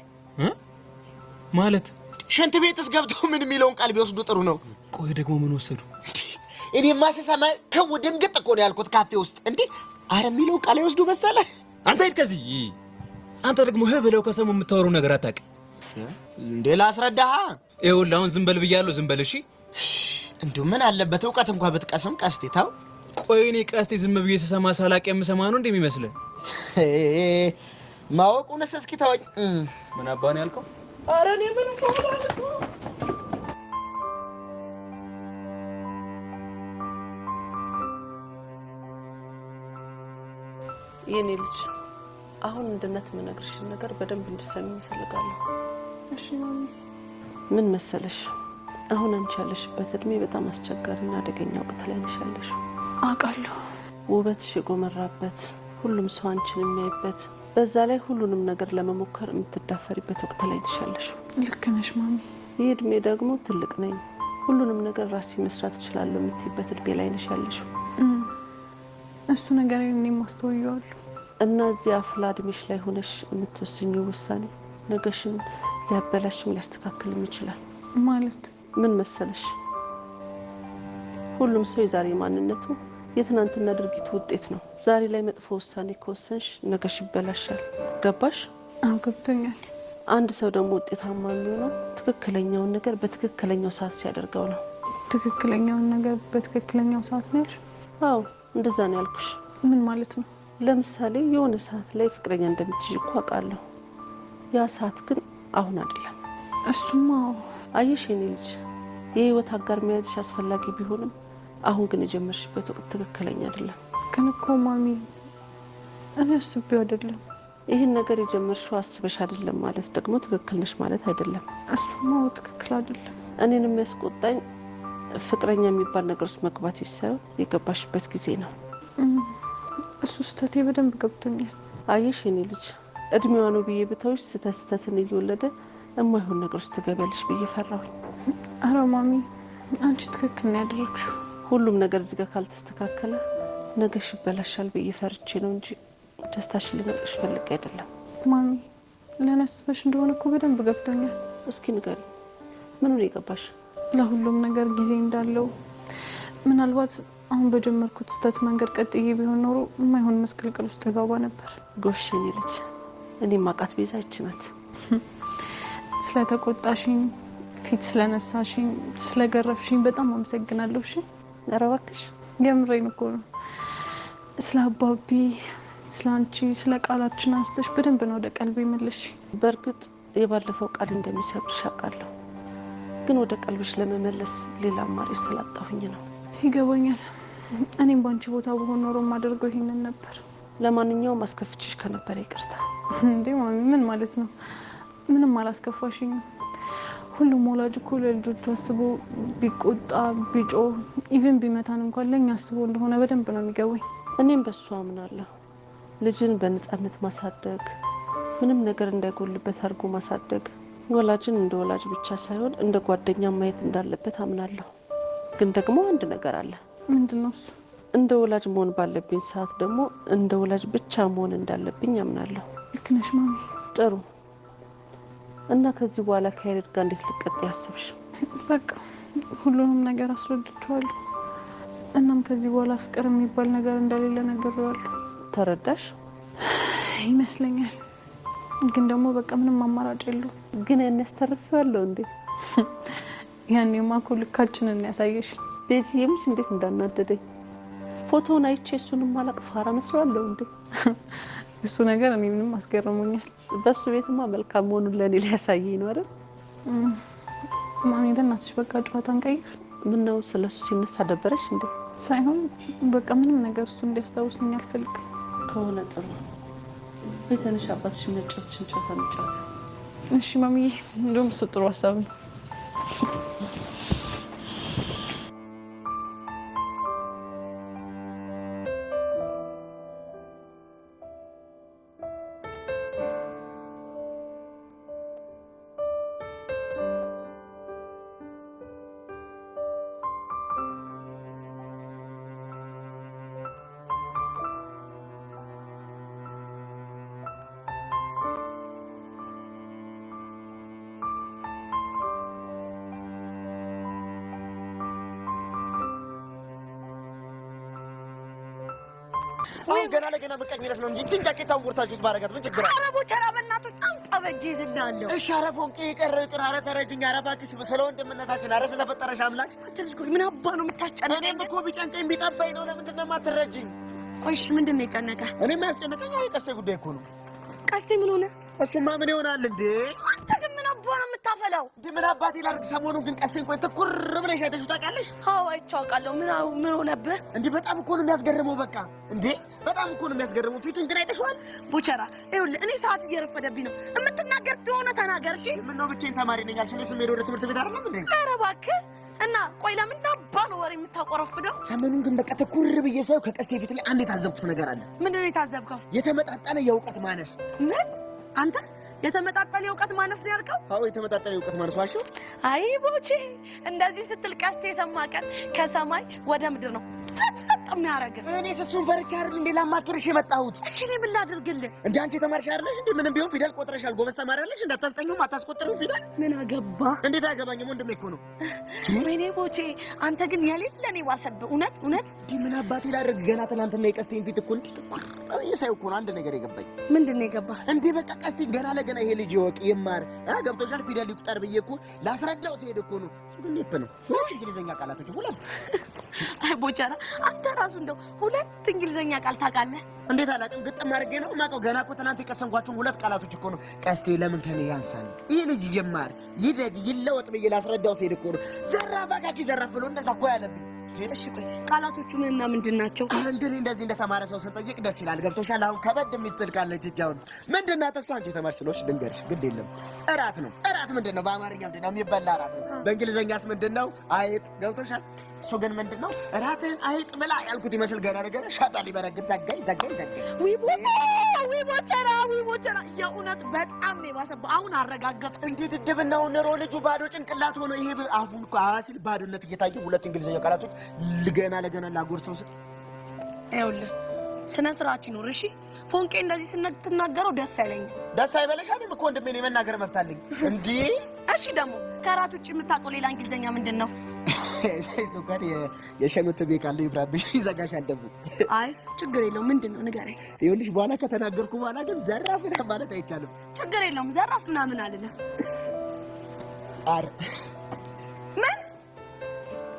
ማለት ሽንት ቤትስ ገብተው ምን የሚለውን ቃል ቢወስዱ ጥሩ ነው። ቆይ ደግሞ ምን ወሰዱ? እኔማ ስሰማ ከው ድንግጥ እኮ ነው ያልኩት ካፌ ውስጥ። እንዴ አረ የሚለውን ቃል ይወስዱ መሰለህ? አንተ ሂድ ከዚህ። አንተ ደግሞ ብለው ከሰሙ የምታወሩ ነገር አታውቅ እንዴ? ላስረዳህ። ይኸውልህ አሁን ዝም በል ብያለሁ። ዝም በል እሺ። እንዴ ምን አለበት እውቀት እንኳን ብትቀስም ቀስቴ ታው። ቆይ እኔ ቀስቴ ዝም ብዬ ስሰማ ሳላቅ የምሰማ ነው እንደሚመስልህ? ማወቁንስ እስኪ ተወኝ። ምን አባን ያልከው? ኧረ እኔ ምን ማለት ነው? የኔ ልጅ አሁን እንደነት መነግርሽን ነገር በደንብ እንድትሰሚ እፈልጋለሁ። እሺ ማሚ። ምን መሰለሽ አሁን አንቺ ያለሽበት እድሜ በጣም አስቸጋሪና አደገኛ ወቅት ላይ ነሽ ያለሽው። አውቃለሁ። ውበትሽ የጎመራበት፣ ሁሉም ሰው አንቺን የሚያይበት፣ በዛ ላይ ሁሉንም ነገር ለመሞከር የምትዳፈሪበት ወቅት ላይ ነሽ ያለሽው። ልክ ነሽ ማሚ። ይህ እድሜ ደግሞ ትልቅ ነኝ፣ ሁሉንም ነገር ራሴ መስራት እችላለሁ የምትይበት እድሜ ላይ ነሽ ያለሽው። እሱ ነገር እኔም አስተውየዋለሁ። እና እዚህ አፍላ እድሜሽ ላይ ሆነሽ የምትወስኚው ውሳኔ ነገሽን ሊያበላሽም ሊያስተካክልም ይችላል። ማለት ምን መሰለሽ ሁሉም ሰው የዛሬ ማንነቱ የትናንትና ድርጊቱ ውጤት ነው። ዛሬ ላይ መጥፎ ውሳኔ ከወሰንሽ ነገሽ ይበላሻል። ገባሽ? አዎ ገብቶኛል። አንድ ሰው ደግሞ ውጤታማ የሚሆነው ትክክለኛውን ነገር በትክክለኛው ሰዓት ሲያደርገው ነው። ትክክለኛውን ነገር በትክክለኛው ሰዓት ነው ያልሽ? አዎ እንደዛ ነው ያልኩሽ። ምን ማለት ነው? ለምሳሌ የሆነ ሰዓት ላይ ፍቅረኛ እንደምትይዥ እኮ አውቃለሁ። ያ ሰዓት ግን አሁን አይደለም። እሱማ አየሽ የኔ ልጅ የህይወት አጋር መያዝሽ አስፈላጊ ቢሆንም አሁን ግን የጀመርሽበት ወቅት ትክክለኛ አይደለም። ግን እኮ ማሚ እኔ አስቤው አይደለም። ይህን ነገር የጀመርሽው አስበሽ አይደለም ማለት ደግሞ ትክክል ነሽ ማለት አይደለም። እሱማ ትክክል አይደለም። እኔን የሚያስቆጣኝ ፍቅረኛ የሚባል ነገር ውስጥ መግባት ሳይሆን የገባሽበት ጊዜ ነው። እሱ ስህተቴ በደንብ ገብቶኛል። አየሽ የኔ ልጅ እድሜዋ ነው ብዬ ብተውሽ ስህተትን እየወለደ የማይሆን ነገር ውስጥ ትገቢያለሽ ብዬ ፈራሁኝ። ኧረ ማሚ አንቺ ትክክል ነው ያደረግሽው። ሁሉም ነገር እዚህ ጋር ካልተስተካከለ ነገሽ ይበላሻል ብዬ ፈርቼ ነው እንጂ ደስታሽን ልነጥቅሽ ፈልጌ አይደለም። ማሚ ለነስበሽ እንደሆነ እኮ በደንብ ገብቶኛል። እስኪ ንገሪ ምኑን የገባሽ? ለሁሉም ነገር ጊዜ እንዳለው ምናልባት አሁን በጀመርኩት ስህተት መንገድ ቀጥዬ ቢሆን ኖሮ የማይሆን መስቀልቅል ውስጥ ገባ ነበር። ጎሽ የኔ ልጅ እኔ ማቃት ቤዛ ይችናት። ስለተቆጣሽኝ፣ ፊት ስለነሳሽኝ፣ ስለገረፍሽኝ በጣም አመሰግናለሁ። እሺ ኧረ እባክሽ የምሬን እኮ ነው። ስለ አባቢ፣ ስለ አንቺ፣ ስለ ቃላችን አንስተሽ በደንብ ነው ወደ ቀልቤ መለሽ። በእርግጥ የባለፈው ቃል እንደሚሰብርሽ አውቃለሁ፣ ግን ወደ ቀልብሽ ለመመለስ ሌላ አማራጭ ስላጣሁኝ ነው። ይገባኛል። እኔም ባንቺ ቦታ በሆን ኖሮ የማደርገው ይሄንን ነበር። ለማንኛውም አስከፍችሽ ከነበረ ይቅርታ። እንዴ ማሚ ምን ማለት ነው? ምንም አላስከፋሽኝም። ሁሉም ወላጅ እኮ ለልጆቹ አስቦ ቢቆጣ ቢጮህ ኢቭን ቢመታን እንኳን ለኛ አስቦ እንደሆነ በደንብ ነው የሚገባኝ። እኔም በሱ አምናለሁ። ልጅን በነጻነት ማሳደግ፣ ምንም ነገር እንዳይጎልበት አድርጎ ማሳደግ ወላጅን እንደ ወላጅ ብቻ ሳይሆን እንደ ጓደኛ ማየት እንዳለበት አምናለሁ። ግን ደግሞ አንድ ነገር አለ። ምንድነው እሱ? እንደ ወላጅ መሆን ባለብኝ ሰዓት ደግሞ እንደ ወላጅ ብቻ መሆን እንዳለብኝ አምናለሁ። ልክ ነሽ ማሚ። ጥሩ። እና ከዚህ በኋላ ከያሬድ ጋር እንዴት ልቀጥ ያስብሽ? በቃ ሁሉንም ነገር አስረድቼዋለሁ። እናም ከዚህ በኋላ ፍቅር የሚባል ነገር እንደሌለ ነግሬዋለሁ። ተረዳሽ? ይመስለኛል። ግን ደግሞ በቃ ምንም አማራጭ የለው። ግን ያን ያስተርፊዋለሁ እንዴ? ያኔማ እኮ ልካችንን ያሳየሽ። ቤዚየምሽ እንዴት እንዳናደደኝ ፎቶውን አይቼ እሱንም ማላቅ ፋራ መስሏለሁ እንዴ? እሱ ነገር እኔ ምንም አስገርሞኛል። በሱ ቤትማ መልካም መሆኑን ለእኔ ሊያሳየኝ ነው አይደል? ማሚ በእናትሽ በቃ ጨዋታን ቀይር። ምነው ስለሱ ሲነሳ ደበረሽ እንዴ? ሳይሆን በቃ ምንም ነገር እሱ እንዲያስታውስኝ አልፈልግም። ከሆነ ጥሩ። ቤተንሽ አባትሽ መጫወትሽን ጨዋታ መጫወት። እሺ ማሚዬ፣ እንደውም እሱ ጥሩ ሀሳብ ነው። አሁን ገና ለገና ምቀኝነት ነው እንጂ እቺን ጃኬታውን ቦርሳችሁ ባረጋት ምን ችግር አለ? ኧረ ቦቸራ በእናትህ ጠበጄ ይዝልሃለሁ። እሺ ኧረ ፎንቄ ይቀር ኧረ ተረጅኝ ኧረ እባክሽ ስለ ወንድምነታችን ኧረ ስለፈጠረሽ አምላክ አትዝጉኝ። ምን አባ ነው የምታስጨንቀኝ? እኔም እኮ ቢጨንቀኝ ቢጠበኝ ነው። ለምንድን ነው የማትረጅኝ? ቆይ እሺ ምንድን ነው የጨነቀህ? እኔማ ያስጨነቀኝ የቀስቴ ጉዳይ እኮ ነው። ቀስቴ ምን ሆነ? እሱማ ምን ይሆናል እንዴ? አንተ ግን ምን አባ ነው የምታፈላው? እንዴ ምን አባቴ ላድርግ? ሰሞኑን ግን ቀስቴን ቆይ ትኩር ብለሽ አይተሽው ታውቂያለሽ? አዎ አይቼው አውቃለሁ። ምን ሆነብህ? እንዴ በጣም እኮ ነው የሚያስገርመው። በቃ እንዴ በጣም እኮ ነው የሚያስገርመው። ፊቱን ግን አይተሽዋል? ቦቸራ ይኸውልህ እኔ ሰዓት እየረፈደብኝ ነው። የምትናገር ከሆነ ተናገር። እሺ ምነው ብቻዬን ተማሪ ነኝ አልሽ? እኔስ የምሄደው ወደ ትምህርት ቤት አይደለም እንዴ? ኧረ እባክህ እና ቆይ ለምን አባ ነው ወሬ የምታቆረፍደው? ሰሞኑን ግን በቃ ትኩር ብዬ ሳይው ከቀስቴ ፊት ላይ አንድ የታዘብኩት ነገር አለ። ምንድን ነው የታዘብከው? የተመጣጠነ የእውቀት ማነስ። ምን አንተ የተመጣጠነ የእውቀት ማነስ ነው ያልከው? አዎ የተመጣጠነ የእውቀት ማነስ ዋሽው። አይ ቦቼ እንደዚህ ስትል ቀስቴ የሰማ ቀን ከሰማይ ወደ ምድር ነው ፈጥ የሚያደርግ። እኔስ እሱን ፈርቻ አይደል እንዴ ላማክርሽ የመጣሁት? እሺ እኔ ምን ላድርግልህ? እንዴ አንቺ ተማርሽ አይደለሽ እንዴ? ምንም ቢሆን ፊደል ቆጥረሻል። ጎበዝ ተማሪ አይደለሽ? እንዳታስጠኙም አታስቆጥሩም ፊደል። ምን አገባ? እንዴት አያገባኝም? ወንድሜ እኮ ነው። ወይኔ ቦቼ አንተ ግን የሌለ እኔ ዋሰብህ። እውነት እንዴ ምን አባቴ ላድርግ? ገና ትናንትና የቀስቴን ፊት እኮ እንዴ ትኩር ሳይው እኮ ነው አንድ ነገር የገባኝ። ምንድን ነው የገባህ? እንዴ በቃ ቀስቴን ገና ለገና ይሄ ልጅ ይወቅ ይማር ገብቶሻል ፊደል ይቁጠር ብዬ እኮ ላስረዳው ሲሄድ እኮ ነው እሱ ግን ሊፕ ነው። ሁለት እንግሊዘኛ ቃላቶች ሁለት። አይ ቦቻራ አንተ ራሱ እንደው ሁለት እንግሊዘኛ ቃል ታውቃለህ? እንዴት አላውቅም? ግጥም አድርጌ ነው የማውቀው። ገና እኮ ትናንት የቀሰምኳቸውን ሁለት ቃላቶች እኮ ነው። ቀስቴ ለምን ከኔ ያንሳል? ይህ ልጅ ይማር ይደግ ይለወጥ ብዬ ላስረዳው ሲሄድ እኮ ነው ዘራፍ አካኪ ዘራፍ ብሎ እንደዛ እኮ ያለብኝ። እሺ ቆይ ቃላቶቹ ምንና ምንድን ናቸው? እንግዲህ እንደዚህ እንደተማረ ሰው ስንጠይቅ ደስ ይላል። ገብቶሻል? አሁን ከበድ የምትል ካለች እጅ አሁን ምንድን ናት እሷ? አንቺ የተማርሽ ስለሆንሽ ልንገርሽ፣ ግድ የለም እራት ነው። እራት ምንድን ነው? በአማርኛ ምንድን ነው? የሚበላ እራት ነው። በእንግሊዝኛስ ምንድን ነው? አይጥ። ገብቶሻል? እሱ ግን ምንድን ነው? እራትህን አይጥ ብላ ያልኩት ይመስል ገና ነገር ሻጣ ሊበረግድ ዘጋኝ። ዊ ቦቸራ የእውነት በጣም ነው የባሰብህ። አሁን አረጋገጥኩ። እንዴት ድብናው ኑሮ ልጁ ባዶ ጭንቅላት ሆኖ ይሄ አፉን እኮ ሲል ባዶነት እየታየ ሁለት እንግሊዝኛ ቃላቶች ለገና ላጎርሰው ስል ይኸውልህ ስነ ስርዓት ይኖር። እሺ ፎንቄ እንደዚህ ስትናገረው ደስ አይለኝም። ደስ አይበለሽ። እኔም እኮ ወንድሜ ነው የመናገር መብት አለኝ እንዴ። እሺ ደግሞ ከእራት ውጭ የምታውቀው ሌላ እንግሊዝኛ ምንድን ነው? እሱ ጋር የሸኑት ቤት ካለው ይብራብሽ ይዘጋሻል ደግሞ። አይ ችግር የለውም። ምንድን ነው ንገረኝ። ይኸውልሽ በኋላ ከተናገርኩ በኋላ ግን ዘራፍ ማለት አይቻልም። ችግር የለውም። ዘራፍ ምናምን አልልም። አረ ምን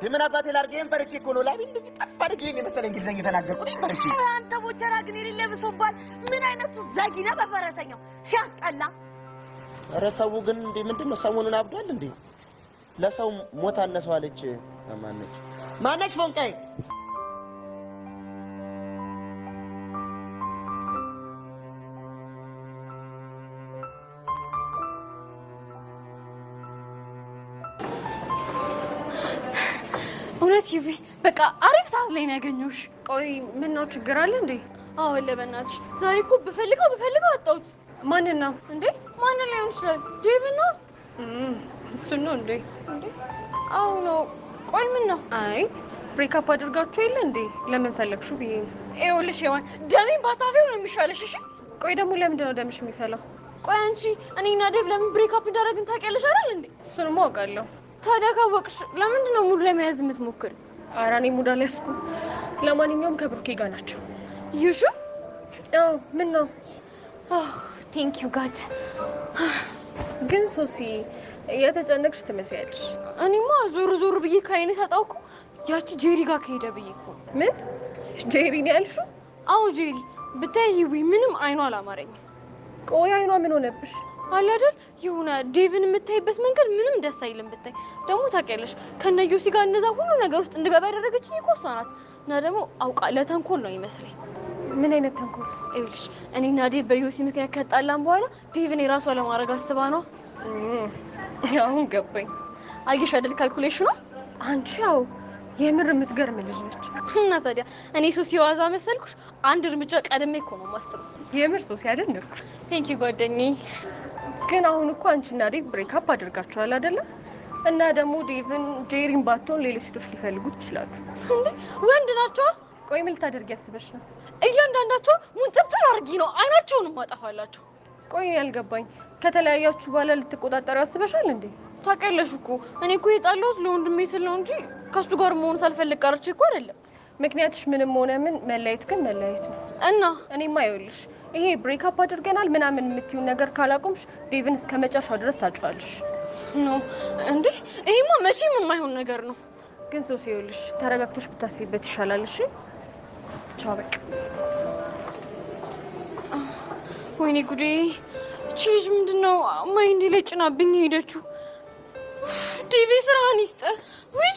የምን አባቴ ላድርግ? ፈርቼ እኮ ነው ላቢ እንደዚህ ጠፍ አድርጌ የመሰለ እንግሊዝኛ የተናገርኩት ፈርቼ። አንተ ቦቸራ ግን የሌለ ብሶባል። ምን አይነቱ ዘጊ ነህ በፈረሰኛው ሲያስጠላ። ኧረ ሰው ግን እንዴ ምንድን ነው ሰሞኑን አብዷል እንዴ? ለሰው ሞት አነሰዋለች። ማነች ፎንቃይ? እውነት ይቢ በቃ አሪፍ ሰዓት ላይ ነው ያገኘሁሽ። ቆይ ምን ነው ችግር አለ እንዴ? አዎ ለበናትሽ ዛሬ እኮ ብፈልገው አጣሁት። ማንን ነው እንዴ? ማንን ሊሆን ይችላል? ዴቪድ ነው። እሱ ነው እንዴ? አዎ ነው። ቆይ ምን ነው? አይ ብሬክአፕ አድርጋችሁ የለ እንዴ? ለምን ፈለግሽው ብዬ ነው። ይኸውልሽ ሔዋን ደሜን ባታፊው ነው የሚሻለሽ። እሺ ቆይ ደግሞ ለምንድን ነው ደምሽ የሚፈላው? ቆይ አንቺ እኔና ዴቭ ለምን ብሬክአፕ እንዳደረግን ታውቂያለሽ አይደል እንዴ? እሱንም አውቃለሁ። ታዲያ ካወቅሽ ለምንድን ነው ሙድ ለመያዝ የምትሞክር? ኧረ እኔ ሙድ አልያዝኩም። ለማንኛውም ከብሩኬ ጋር ናቸው። ይሹ አዎ ምን ነው? ቴንክ ዩ ጋድ። ግን ሶሲ የተጨነቅሽ ትመስያለሽ። እኔማ ዞር ብዬ ከአይኔ ታጣውኩ ያቺ ጄሪ ጋር ከሄደ ብዬ እኮ። ምን ጄሪ ነው ያልሽው? አዎ ጄሪ ብታይ ይዊ ምንም አይኗ አላማረኝም። ቆይ አይኗ ምን ሆነብሽ? አለ አይደል የሆነ ዴቭን የምታይበት መንገድ ምንም ደስ አይልም። ብታይ ደግሞ ታውቂያለሽ ከነዩሲ ጋር እነዛ ሁሉ ነገር ውስጥ እንድገባ ያደረገችኝ እኮ እሷ ናት። እና ደግሞ አውቃ ለተንኮል ነው ይመስለኝ። ምን አይነት ተንኮል? ይኸውልሽ እኔና ዴቭ በዩሲ ምክንያት ከጣላን በኋላ ዴቭን የራሷ ለማድረግ አስባ ነው። አሁን ገባኝ። አየሽ አይደል ካልኩሌሽኑ። አንቺ ያው የምር የምትገርም ልጅ ነች። እና ታዲያ እኔ ሶሲ ዋዛ መሰልኩሽ? አንድ እርምጃ ቀድሜ እኮ ነው የማስበው። የምር ሶሲ አይደልኩ? ቴንኪ ጓደኛዬ። ግን አሁን እኮ አንቺና ዴቭ ብሬክአፕ አድርጋችኋል አይደለ? እና ደግሞ ዴቭን ጄሪን ባትሆን ሌሎች ሴቶች ሊፈልጉት ይችላሉ። እንዴ ወንድ ናቸው። ቆይ ምን ልታደርጊ ያስበሽ ነው? እያንዳንዳቸው ሙንጭብጭብ አድርጊ ነው አይናቸውን ማጣፋላቸው። ቆይ ያልገባኝ ከተለያያችሁ በኋላ ልትቆጣጠሩ ያስበሻል እንዴ? ታውቂያለሽ እኮ እኔ እኮ የጣለሁት ለወንድሜ ስል ነው እንጂ ከሱ ጋር መሆን ሳልፈልግ ቀርቼ እኮ አይደለም። ምክንያትሽ ምንም ሆነ ምን መለየት ግን መለየት ነው እና እኔማ ይኸውልሽ ይሄ ብሬክ አፕ አድርገናል ምናምን የምትይው ነገር ካላቆምሽ ዴቭን እስከ መጨረሻው ድረስ ታጫዋለሽ ኖ እንዴ ይሄማ መቼም የማይሆን ነገር ነው ግን ሶሲ ይኸውልሽ ተረጋግተሽ ብታስቢበት ይሻላል እሺ ቻው በቃ ወይኔ ጉዴ ቺዝ ምንድነው ማይንዲ ላይ ጭናብኝ ሄደችው ዴቪ ስራህን ይስጥ ወይ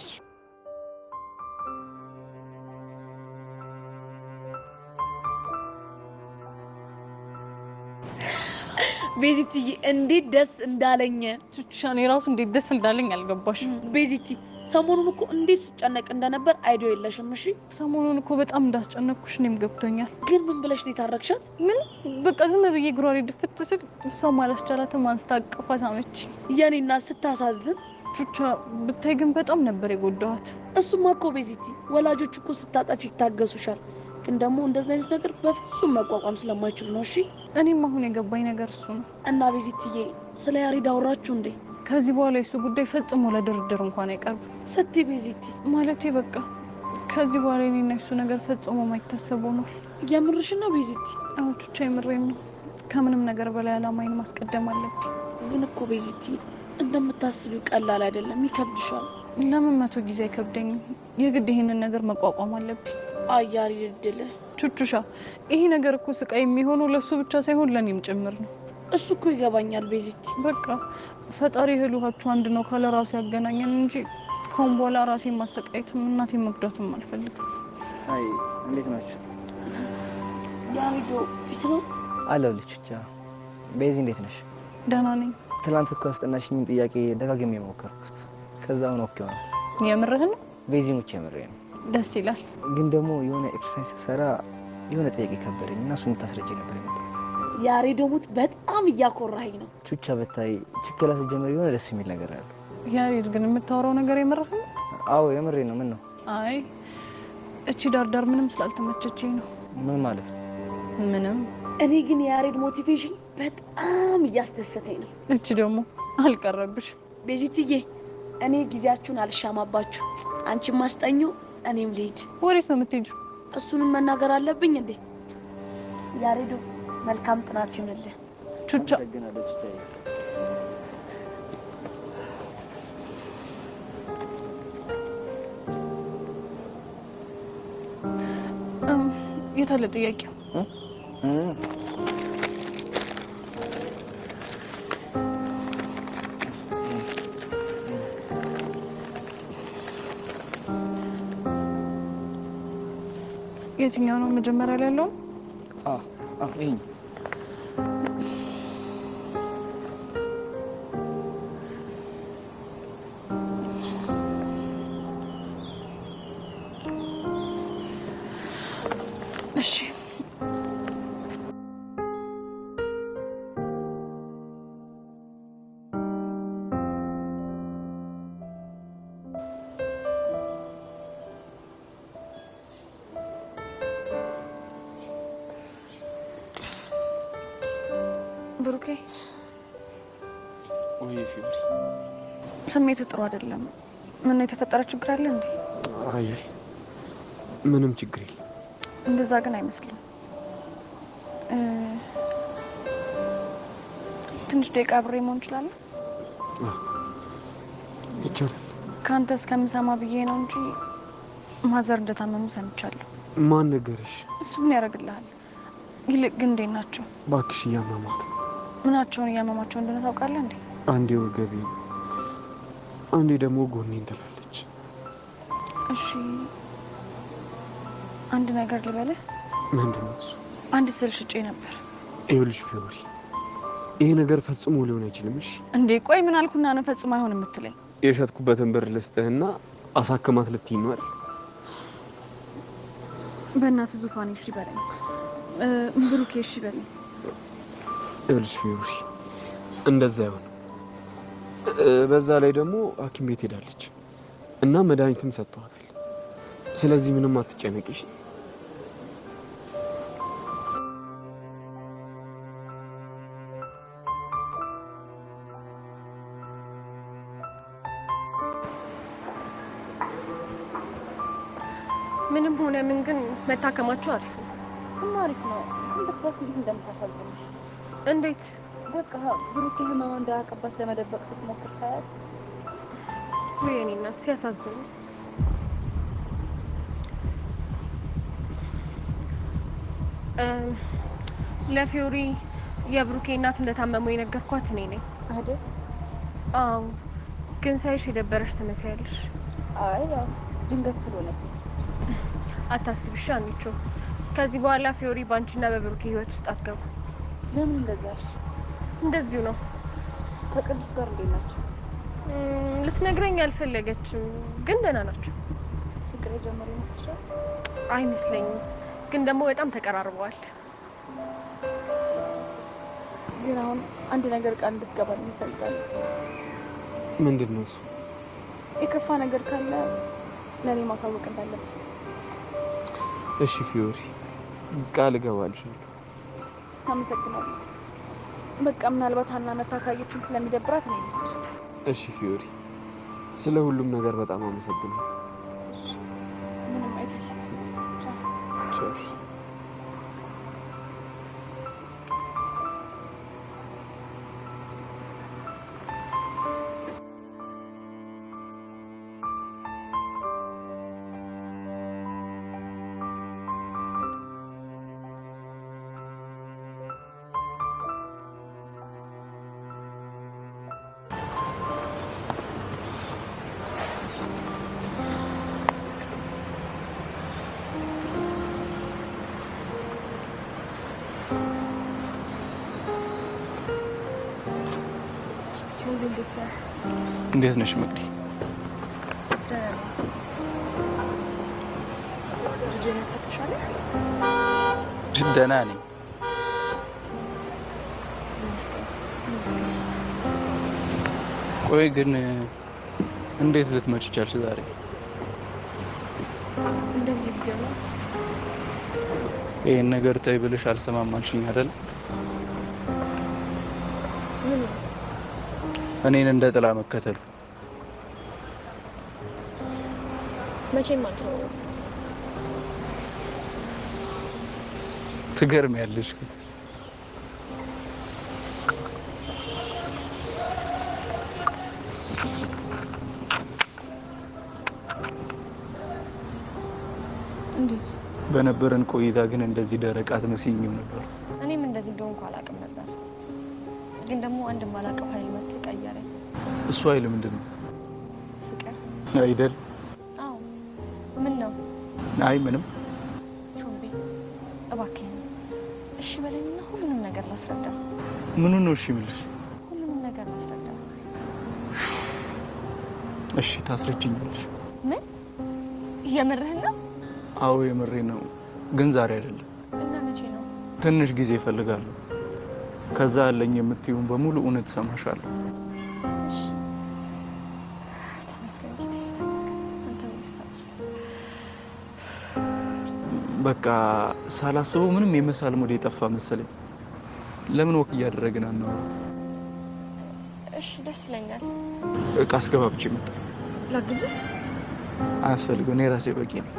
ቤዚቲ እንዴት ደስ እንዳለኝ ቻኔ ራሱ እንዴት ደስ እንዳለኝ አልገባሽ ቤዚቲ ሰሞኑን እኮ እንዴት ስጨነቅ እንደነበር አይዲዮ የለሽም እሺ ሰሞኑን እኮ በጣም እንዳስጨነቅኩሽ እኔም ገብቶኛል ግን ምን ብለሽ ነው የታረቅሻት ምን በቃ ዝም ብዬ ጉሮሬ ድፍት ስል እሷ ማላስቻላትም አንስታ አቅፋት አመች የኔና ስታሳዝን ቹቻ ብታይ ግን በጣም ነበር የጎዳኋት እሱማ እኮ ቤዚቲ ወላጆች እኮ ስታጠፊ ይታገሱሻል ግን ደግሞ እንደዚህ አይነት ነገር በፍጹም መቋቋም ስለማይችሉ ነው እሺ እኔም አሁን የገባኝ ነገር እሱ ነው እና ቤዚቲዬ ስለ ያሬድ አወራችሁ እንዴ ከዚህ በኋላ የሱ ጉዳይ ፈጽሞ ለድርድር እንኳን አይቀርብ ስትይ ቤዚቲ ማለቴ በቃ ከዚህ በኋላ እኔና እሱ ነገር ፈጽሞ ማይታሰብ ሆኗል የምርሽ ነው ቤዚቲ አዎ ቹቻ የምሬን ነው ከምንም ነገር በላይ አላማዬን ማስቀደም አለብኝ ግን እኮ ቤዚቲ እንደምታስቢው ቀላል አይደለም ይከብድሻል ለምን 100 ጊዜ አይከብደኝም የግድ ይሄንን ነገር መቋቋም አለብኝ አያሪ እድል ቹቹሻ ይሄ ነገር እኮ ስቃይ የሚሆነው ለሱ ብቻ ሳይሆን ለኔም ጭምር ነው እሱ እኮ ይገባኛል ቤዚቲ በቃ ፈጣሪ ህሉሃችሁ አንድ ነው ካለ ራሱ ያገናኘን እንጂ ከሁን በኋላ ራሴን ማሰቃየትም እናቴን መጉዳትም አልፈልግም አይ እንዴት ናችሁ ያሪዶ ይስሩ አለሁልሽ ቹቻ ቤዚ እንዴት ነሽ ደህና ነኝ ትናንት እኮ አስጠናሽኝ ጥያቄ ደጋግሜ ሞከርኩት ከዛው ነው እኮ የምርህ ነው ቤዚ ሙቼ የምሬ ነው ደስ ይላል ግን ደግሞ የሆነ ኤክሰርሳይዝ ሰራ የሆነ ጥያቄ ከበደኝ እና እሱን ታስረጅ ነበር የመጣሁት ያሬዶ ሙት በጣም እያኮራኸኝ ነው ቹቻ በታይ ችክላ ሲጀመር የሆነ ደስ የሚል ነገር አለ ያሬድ ግን የምታወራው ነገር የምርህ ነው አዎ የምሬ ነው ምን ነው አይ እቺ ዳርዳር ምንም ስላልተመቸችኝ ነው ምን ማለት ነው ምንም እኔ ግን የያሬድ ሞቲቬሽን በጣም እያስደሰተኝ ነው እቺ ደግሞ አልቀረብሽ ቤዚትዬ እኔ ጊዜያችሁን አልሻማባችሁ አንቺ ማስጠኙ እኔም ልሂድ ወዴት ነው የምትሄጂው እሱንም መናገር አለብኝ እንዴ ያሬዶ መልካም ጥናት ይሁንልህ ቹቻ የታለ ጥያቄው የትኛው ነው መጀመሪያ ላይ ያለው ይሄ እሺ ብሩኬ ወይ ፊብሪ ስሜት ጥሩ አይደለም ምን ነው የተፈጠረ ችግር አለ እንዴ አይ ምንም ችግር የለም እንደዛ ግን አይመስልም ትንሽ ደቂቃ አብሬ መሆን እንችላለን ይቻላል ከአንተ እስከምሰማ ብዬ ነው እንጂ ማዘር እንደታመሙ ሰምቻለሁ ማን ነገረሽ እሱ ምን ያደርግልሃል ይልቅ ግን እንዴት ናቸው እባክሽ እያመማት ነው ምናቸውን እያመማቸው እንደሆነ ታውቃለህ እንዴ አንዴ ወገቤ አንዴ ደግሞ ጎኔን ትላለች እሺ አንድ ነገር ልበልህ ምንድን ነው እሱ አንድ ስል ሽጬ ነበር ይኸውልሽ ፊዮሪ ይሄ ነገር ፈጽሞ ሊሆን አይችልም እሺ እንዴ ቆይ ምን አልኩና ነው ፈጽሞ አይሆን የምትለኝ የሸጥኩበትን ብር ልስጥህና አሳክማት ልትይኝ ነው አይደል በእናትህ ዙፋኔ እሺ በለኝ ብሩኬ እሺ በለኝ ይኸውልሽ ፊዮሪ እንደዛ አይሆንም በዛ ላይ ደግሞ ሐኪም ቤት ሄዳለች እና መድኃኒትም ሰጥተዋታል ስለዚህ ምንም አትጨነቂሽ ምንም ሆነ ምን ግን መታከማቸው አሪፍ ነው። እሱም አሪፍ ነው። ግን ብትረፍ እንዴት እንደምታሳዝንሽ። እንዴት? በቃ ብሩኬ ህመማ እንዳያውቅባት ለመደበቅ ስትሞክር ሳያት ወይኔ እናት ሲያሳዝኑ። ለፊዮሪ የብሩኬ እናት እንደታመሙ የነገርኳት እኔ ነኝ አይደል? አዎ። ግን ሳይሽ የደበረሽ ትመስያለሽ። አይ ያው ድንገት ስለሆነብኝ። አታስብሽ አንቺ። ከዚህ በኋላ ፊዮሪ ባንቺና በብሩኬ ህይወት ውስጥ አትገቡ። ለምን እንደዛሽ? እንደዚሁ ነው። ከቅዱስ ጋር እንዴት ናቸው? ልትነግረኝ አልፈለገችም፣ ግን ደህና ናቸው። ፍቅር የጀመሩ ይመስልሻል? አይመስለኝም፣ ግን ደግሞ በጣም ተቀራርበዋል። ግን አሁን አንድ ነገር ቃል እንድትገባልኝ እፈልጋለሁ። ምንድን ነው እሱ? የከፋ ነገር ካለ ለእኔ ማሳወቅ እንዳለብን። እሺ ፊዮሪ፣ ቃል እገባልሻለሁ። አመሰግናለሁ። በቃ ምናልባት ሀና መታ ካየችን ስለሚደብራት ነው። እሺ ፊዮሪ፣ ስለ ሁሉም ነገር በጣም አመሰግናለሁ። ምንም አይደል። ቻው። እንዴት ነሽ መቅዲ? ደህና ነኝ። ቆይ ግን እንዴት ልትመጪ ቻልሽ ዛሬ? እንደምንጊዜው ነው። ይሄን ነገር ተይ ብለሽ አልሰማም አልሽኝ አይደል? እኔን እንደ ጥላ መከተሉ መቼም አትተው። ትገርሚያለሽ ግን እንዴት በነበረን ቆይታ ግን እንደዚህ ደረቅ አትመስይኝም ነበር። እኔም እንደዚህ እንደሆንኩ አላውቅም ነበር። ግን ደግሞ አንድ ማላውቀው ኃይል መጥቶ ቀየረኝ። እሱ ኃይል ምንድን ነው? ፍቅር አይደል? አዎ። ምን ነው? አይ ምንም። ቾምቤ እባክህን እሺ በለኝና ሁሉንም ነገር ላስረዳ። ምኑን ነው እሺ የምልሽ? ሁሉንም ነገር ላስረዳ። እሺ ታስረጅኛለሽ? ምን? የምርህን ነው? አዎ የምሬ ነው፣ ግን ዛሬ አይደለም። እና መቼ ነው? ትንሽ ጊዜ እፈልጋለሁ። ከዛ አለኝ የምትይውን በሙሉ እውነት እሰማሻለሁ። በቃ ሳላስበው ምንም የመሳል ሙድ የጠፋ መሰለኝ። ለምን ወክ እያደረግን አናወራ? እሺ ደስ ይለኛል። እቃ አስገባብቼ መጣ። ላግዝህ? አያስፈልግም፣ እኔ ራሴ በቂ ነው።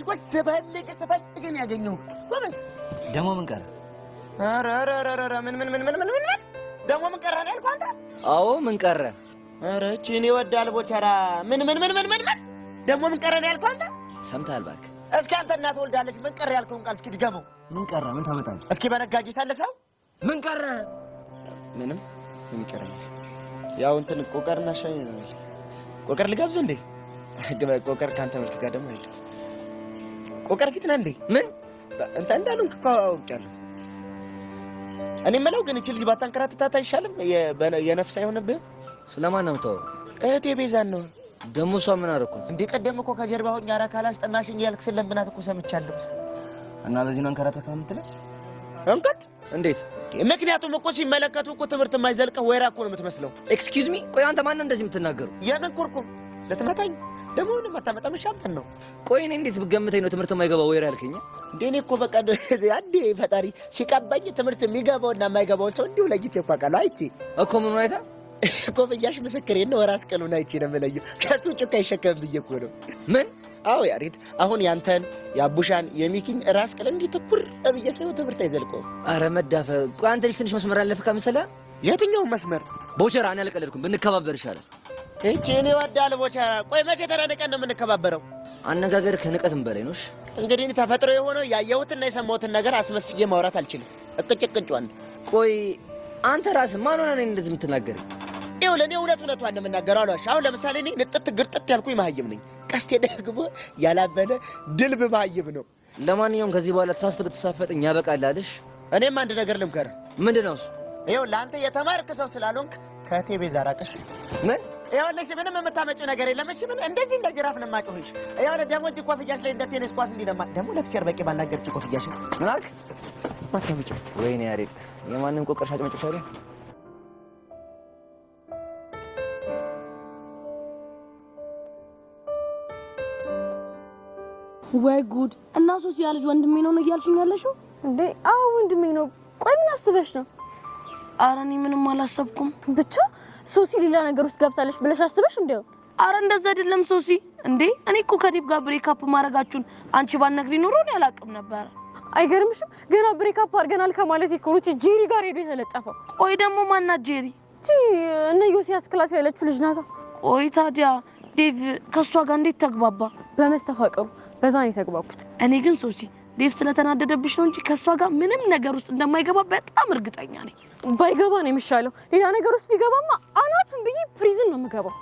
ጎሽ ስፈልግ ነው ያገኘው። ጎበዝ ደግሞ ምን ቀረ? ኧረ ምን ደግሞ ምን ቀረ ነው ያልኩህ አንተ? አዎ ምን ቀረ? ኧረ እቺን ይወዳል ቦቸራ። ምን ደግሞ ምን ቀረ ነው ያልኩህ አንተ? ሰምተሃል እባክህ። እስኪ አንተ እናት ወልዳለች ምን ቀረ ያልከውን ቃል እስኪ ድገመው። ምን ቀረ? ምን ታመጣለህ? እስኪ በነጋጅ ሳለሰው ምን ቀረ? ምንም ምን ቀረ? ያው እንትን ቆቀርና ሻይ ቆቀር ልጋብዝ እንዴ? ቆቀር ካንተ መልክ ጋር ደግሞ አይደል? ቆቀር ፊት ነህ እንዴ? ምን እንት እንዳሉን እኮ አውቄያለሁ። እኔ የምለው ግን እቺ ልጅ ባታንከራትታት አይሻልም? የነፍስ አይሆንብህ? ስለማን ነው የምታወራው? እህቴ ቤዛን ነው። ደሞ እሷ ምን አደረኳት? እንዴ ቀደም እኮ ከጀርባ ሆኜ ኧረ ካላስጠናሽኝ ያልክ ስለምናት እኮ ሰምቻለሁ። እና ለዚህ ነው አንከራተካ የምትለኝ? እንከት እንዴት? ምክንያቱም እኮ ሲመለከቱ እኮ ትምህርት የማይዘልቀው ወይራ እኮ ነው የምትመስለው። ኤክስኪውዝ ሚ፣ ቆይ አንተ ማን ነው እንደዚህ የምትናገሩ? የምን ኩርኩም ለትመታኝ ደግሞ ምን ማታመጣም ሻንተን ነው? ቆይ እኔ እንዴት ብገምተኝ ነው ትምህርት የማይገባው ወይራ ያልከኝ? እንዴ እኔ እኮ በቃ አንዴ ፈጣሪ ሲቀባኝ ትምህርት የሚገባውና የማይገባው ሰው እንዲሁ ለይቼ እኮ አውቃለሁ። አይቼ እኮ ምን አይታ ኮፍያሽ ምስክሬን ነው። ራስ ቀሉን አይቼ ነው የምለየው። ከሱ ጭቃ አይሸከም ብዬ እኮ ነው። ምን? አዎ ያሬድ፣ አሁን ያንተን የአቡሻን የሚኪን ራስ ቀል እንዲህ ትኩር ብዬ ሳይሆን ትምህርት አይዘልቀውም። አረ መዳፈ። ቆይ አንተ ልጅ ትንሽ መስመር ያለፍካ መሰለህ? የትኛው መስመር? ቦቸራ፣ እኔ አልቀለድኩም። ብንከባበር ይሻላል። እቺ እኔ ወዳለ ቦቸራ። ቆይ መቼ ተራነቀን ነው የምንከባበረው? አነጋገር ከንቀትም በላይ ነው። እንግዲህ እኔ ተፈጥሮ የሆነው ያየሁትና የሰማሁትን ነገር አስመስዬ ማውራት አልችልም። እቅጭቅጫን። ቆይ አንተ ራስህ ማን ሆነህ ነው እንደዚህ የምትናገረው? ይኸውልህ እኔ እውነቱን ነው የምናገረው አሏሽ። አሁን ለምሳሌ እኔ ንጥት ግርጥት ያልኩኝ መሀይም ነኝ። ቀስቴ ደግሞ ያላበለ ድልብ መሀይም ነው። ለማንኛውም ከዚህ በኋላ ተሳስተህ ብትሳፈጥኝ ያበቃል አለሽ። እኔም አንድ ነገር ልምከርህ። ምንድን ነው እሱ? ይኸውልህ አንተ የተማርክ ሰው ስላልሆንክ ከቴቤ ዛራቀሽ። ምን? ይኸውልሽ ምንም የምታመጪው ነገር የለም። እሺ ምን እንደዚህ እንደ ጅራፍ ነው የማጮህሽ። ይኸውልህ ደግሞ እዚህ ኮፍያሽ ላይ እንደ ቴኒስ ኳስ እንዲነማ ደግሞ ለክቸር በቂ ባናገርች ኮፍያሽ ምን አልክ? ማታመጪው ወይኔ ያሬድ፣ የማንም ቆቀር ሻጭ መጮሽ አይደል? ወይ ጉድ! እና ሶሲ ያ ልጅ ወንድሜ ነው እያልሽኝ ያለሽው እንዴ? አዎ ወንድሜ ነው። ቆይ ምን አስበሽ ነው? ኧረ እኔ ምንም አላሰብኩም። ብቻ ሶሲ ሌላ ነገር ውስጥ ገብታለች ብለሽ አስበሽ እንደው? ኧረ እንደዛ አይደለም ሶሲ። እንዴ እኔ እኮ ከዲብ ጋር ብሬካፕ ማድረጋችሁን አንቺ ባትነግሪኝ ኖሮ እኔ አላውቅም ነበር። አይገርምሽም? ገና ብሬካፕ አድርገናል ከማለት ይኮሩት ጄሪ ጋር ሄዶ የተለጠፈው። ቆይ ደግሞ ማናት ጄሪ? እቺ እነ ዮሲያስ ክላስ ያለችው ልጅ ናታ። ቆይ ታዲያ ዴቭ ከሷ ጋር እንዴት ተግባባ? በመስተፋቀሩ በዛ ነው የተግባቡት። እኔ ግን ሶሲ ዴቭ ስለተናደደብሽ ነው እንጂ ከሷ ጋር ምንም ነገር ውስጥ እንደማይገባ በጣም እርግጠኛ ነኝ። ባይገባ ነው የሚሻለው። ሌላ ነገር ውስጥ ቢገባማ አናቱን ብዬ ፕሪዝን ነው የምገባው።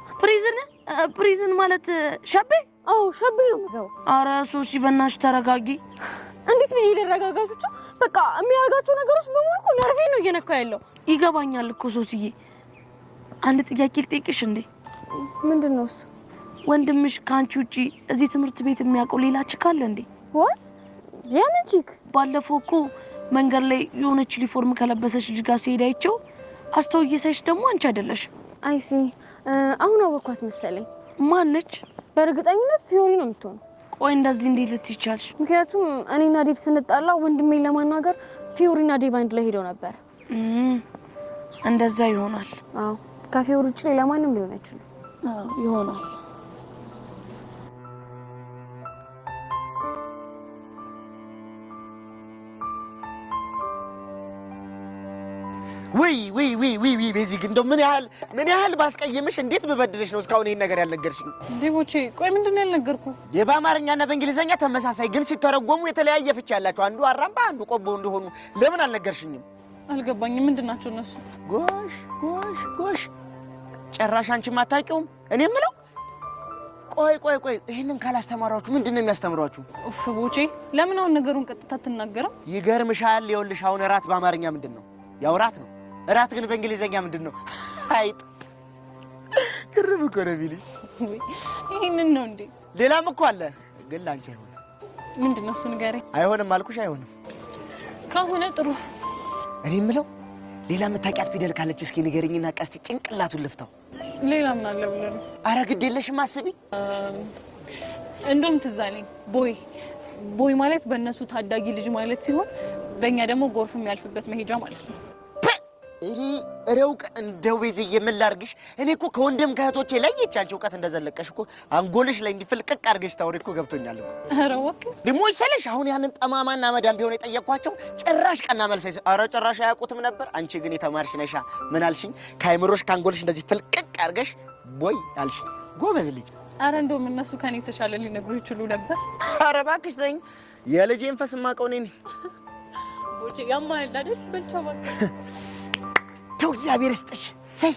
ፕሪዝን ማለት ሸቤ? አዎ ሸቤ ነው የምገባው። አረ ሶሲ በእናትሽ ተረጋጊ። እንዴት ብዬ ልረጋጋችሁ? በቃ የሚያደርጋቸው ነገሮች በሙሉ እኮ ነርቬ ነው እየነካ ያለው። ይገባኛል እኮ ሶሲዬ። አንድ ጥያቄ ልጠይቅሽ እንዴ? ምንድን ነው እሱ? ወንድምሽ ከአንቺ ውጪ እዚህ ትምህርት ቤት የሚያውቀው ሌላ ቺክ አለ እንዴ? ዋት? የምን ቺክ? ባለፈው እኮ መንገድ ላይ የሆነች ዩኒፎርም ከለበሰች ልጅ ጋር ሲሄድ አይቼው አስተውዬ ሳይሽ ደግሞ አንቺ አይደለሽ። አይሲ አሁን አወኳት መሰለኝ። ማነች? በእርግጠኝነት ፊዮሪ ነው የምትሆነው። ቆይ እንደዚህ እንዴት ልትይቻልሽ? ምክንያቱም እኔና ዴቭ ስንጣላ ወንድሜን ለማናገር ፊዮሪና ዴቭ አንድ ላይ ሄደው ነበር። እንደዛ ይሆናል። አዎ ከፊዮሪ ውጪ ሌላ ማንም ሊሆን አይችልም። አዎ ይሆናል። ወይ ቤዚግ እንደው ምን ያህል ባስቀየምሽ እንዴት በበድለሽ ነው እስካሁን ይሄን ነገር ያልነገርሽኝ? ዴቦቼ ቆይ ምንድነው ያልነገርኩ? በአማርኛና በእንግሊዘኛ ተመሳሳይ ግን ሲተረጎሙ የተለያየ ፍቺ ያላቸው አንዱ አራምባ አንዱ ቆቦ እንደሆኑ ለምን አልነገርሽኝም? አልገባኝም። ምንድናቸው እነሱ? ጎሽ ጭራሽ አንቺም አታውቂውም? እኔ የምለው ቆይ ይሄንን ካላስተማሯችሁ ምንድነው የሚያስተምሯችሁ? ኡፍ ቦቼ ለምን አሁን ነገሩን ቀጥታ አትናገረም? ይገርምሻል። ይኸውልሽ አሁን እራት በአማርኛ ምንድነው? ያው እራት ነው። እራት ግን በእንግሊዘኛ ምንድነው? አይጥ። ግርም እኮ ነው የሚልሽ። ይሄንን ነው እንዴ? ሌላም እኮ አለ ግን ላንቺ አይሆንም። ምንድነው እሱ? ንገረኝ። አይሆንም አልኩሽ። አይሆንም ከሆነ ጥሩ። እኔ የምለው ሌላ የምታውቂያት ፊደል ካለች እስኪ ንገረኝና ቀስቲ ጭንቅላቱን ልፍታው። ሌላ ምን አለ ብለህ ነው? ኧረ ግድ የለሽም አስቢ። እንደውም ትዝ አለኝ። ቦይ ማለት በእነሱ ታዳጊ ልጅ ማለት ሲሆን በእኛ ደግሞ ጎርፍ የሚያልፍበት መሄጃ ማለት ነው። እሬውቅ እንደው ቤዚ የምላርግሽ እኔ እኮ ከወንድም ከእህቶቼ ላይ የቻንቺ እውቀት እንደዘለቀሽ እኮ አንጎልሽ ላይ እንዲፍልቅቅ አድርገሽ ታውሪ እኮ ገብቶኛል እኮ። ኧረ እባክህ ደግሞ ይሰለሽ አሁን ያንን ጠማማና መዳም ቢሆን የጠየቅኳቸው ጭራሽ ቀና መልስ አይሰ ኧረ ጭራሽ አያውቁትም ነበር። አንቺ ግን የተማርሽ ነሻ። ምን አልሽኝ? ከአይምሮሽ ከአንጎልሽ እንደዚህ ፍልቅቅ አድርገሽ ቦይ አልሽኝ። ጎበዝ ልጅ። ኧረ እንደውም እነሱ ከኔ የተሻለ ሊነግሩ ይችሉ ነበር። ኧረ እባክሽ ተይኝ። የልጄን ፈስ የማውቀው እኔ ነኝ። ቦቼ ያማል አይደል? በልቻው ተው እግዚአብሔር ይስጥሽ። ሰይ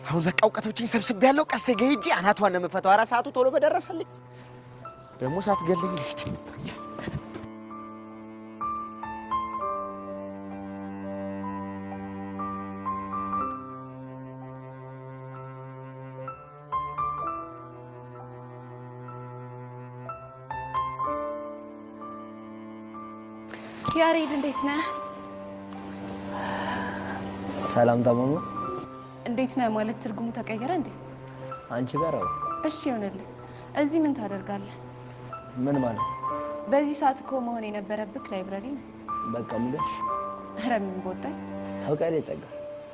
አሁን በቃ እውቀቶችን ሰብስቤያለሁ። ቀስቴ ጋር ሂጅ አናቷን ነው የምፈታው። ኧረ ሰዓቱ ቶሎ በደረሰልኝ ደግሞ ሳትገለኝ ልሂድ። ያሬድ እንዴት ነህ? ሰላም ታማሙ። እንዴት ነህ ማለት ትርጉሙ ተቀየረ እንዴ? አንቺ ጋር ነው? እሺ ይሁንልህ። እዚህ ምን ታደርጋለህ? ምን ማለት? በዚህ ሰዓት እኮ መሆን የነበረብህ ላይብረሪ ነው። በቃ ሙሉሽ። ኧረ ምን ቦታኝ። ታውቂያለሽ ጸጋ፣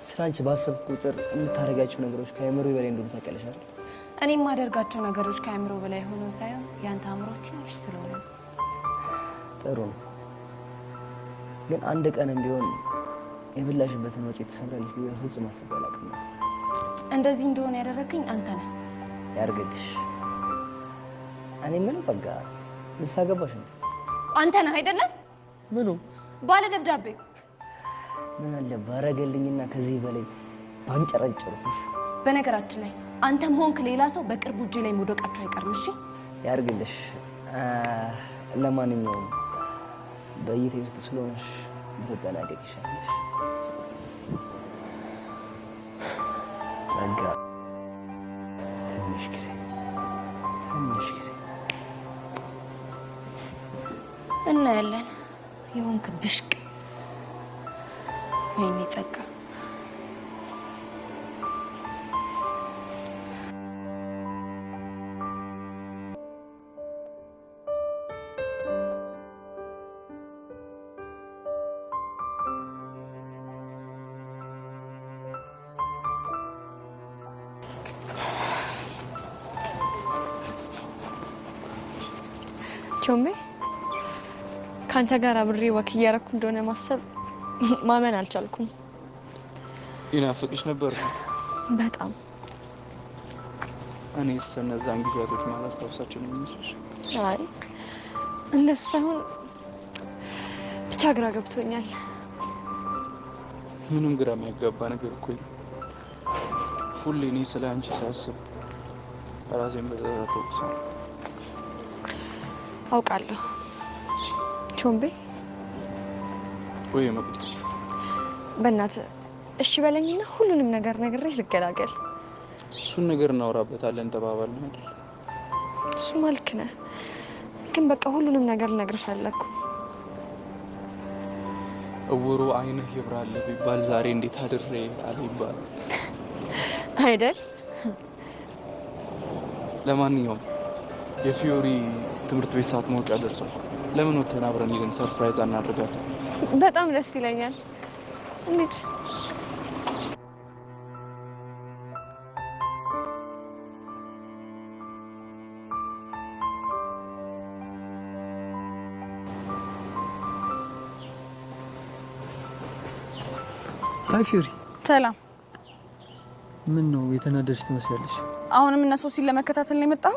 ስላንቺ ባሰብኩ ቁጥር የምታደርጋቸው ነገሮች ከአእምሮ በላይ እንደሆኑ ታውቂያለሽ አይደል? እኔ የማደርጋቸው ነገሮች ከአእምሮ በላይ ሆነው ሳይሆን ያንተ አእምሮ ትንሽ ስለሆነ። ጥሩ ነው፣ ግን አንድ ቀንም ቢሆን የበላሽበትን ወጪ ትሰምራለሽ ብዬ ፍጹም አስቤ አላውቅም። እንደዚህ እንደሆነ ያደረገኝ አንተ ነህ። ያርግልሽ። እኔ ምን ጸጋ ንስሓ ገባሽ እንዴ? አንተ ነህ አይደለም? ምኑ ባለ ደብዳቤ? ምን አለ ባረገልኝና ከዚህ በላይ ባንጨረጨርኩሽ። በነገራችን ላይ አንተም ሆንክ ሌላ ሰው በቅርቡ እጄ ላይ መውደቃቸው አይቀርም። እሺ ያርግልሽ። ለማንኛውም በእይቴ ውስጥ ስለሆነሽ ብትጠናቀቅ ይሻልሽ። ጸጋ ትንሽ ጊዜ እናያለን። የሆንክ ብሽቅ። ወይኔ ጸጋ፣ ቾምቤ ካንተ ጋር አብሬ ወክ እያረኩ እንደሆነ ማሰብ ማመን አልቻልኩም። ይናፍቅሽ ነበር በጣም። እኔስ እነዛን ጊዜያቶች ማላስታውሳቸው ነው የሚመስልሽ? አይ እንደሱ ሳይሆን ብቻ ግራ ገብቶኛል። ምንም ግራ የሚያጋባ ነገር እኮ ሁሌ እኔ ስለ አንቺ ሳስብ ራሴን በጸጸት ተወቅሳለሁ። አውቃለሁ ቾምቤ። ወይ መቅዲ፣ በእናትህ እሺ በለኝና ሁሉንም ነገር ነግሬህ ልገላገል። እሱን ነገር እናወራበታለን ተባባልን አይደል? እሱማ ልክ ነህ፣ ግን በቃ ሁሉንም ነገር ልነግርህ ፈለግኩ። እውሩ አይንህ ይብራል ቢባል ዛሬ እንዴት አድሬ አለ ይባል አይደል? ለማንኛውም የፊዮሪ ትምህርት ቤት ሰዓት መውጫ ደርሷል። ለምን ወተን አብረን ሄደን ሰርፕራይዝ አናደርጋለን? በጣም ደስ ይለኛል። እንዴ ሃይ ፊዮሪ። ሰላም። ምን ነው የተናደድሽ ትመስያለሽ? አሁንም እነሱ ሲል ለመከታተል ነው የመጣው?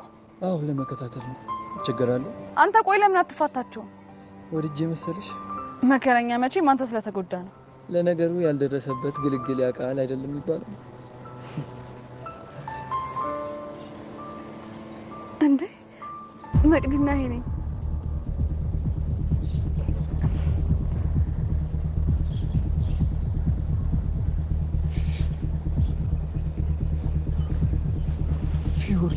አዎ ለመከታተል ነው። ችግር አለ? አንተ ቆይ ለምን አትፋታቸውም? ወድጄ መሰለሽ? መከረኛ መቼም አንተ ስለተጎዳ ነው። ለነገሩ ያልደረሰበት ግልግል ያውቃል አይደለም የሚባለው? እንዴ መቅዲና ይሄ ነኝ። ፊዮሪ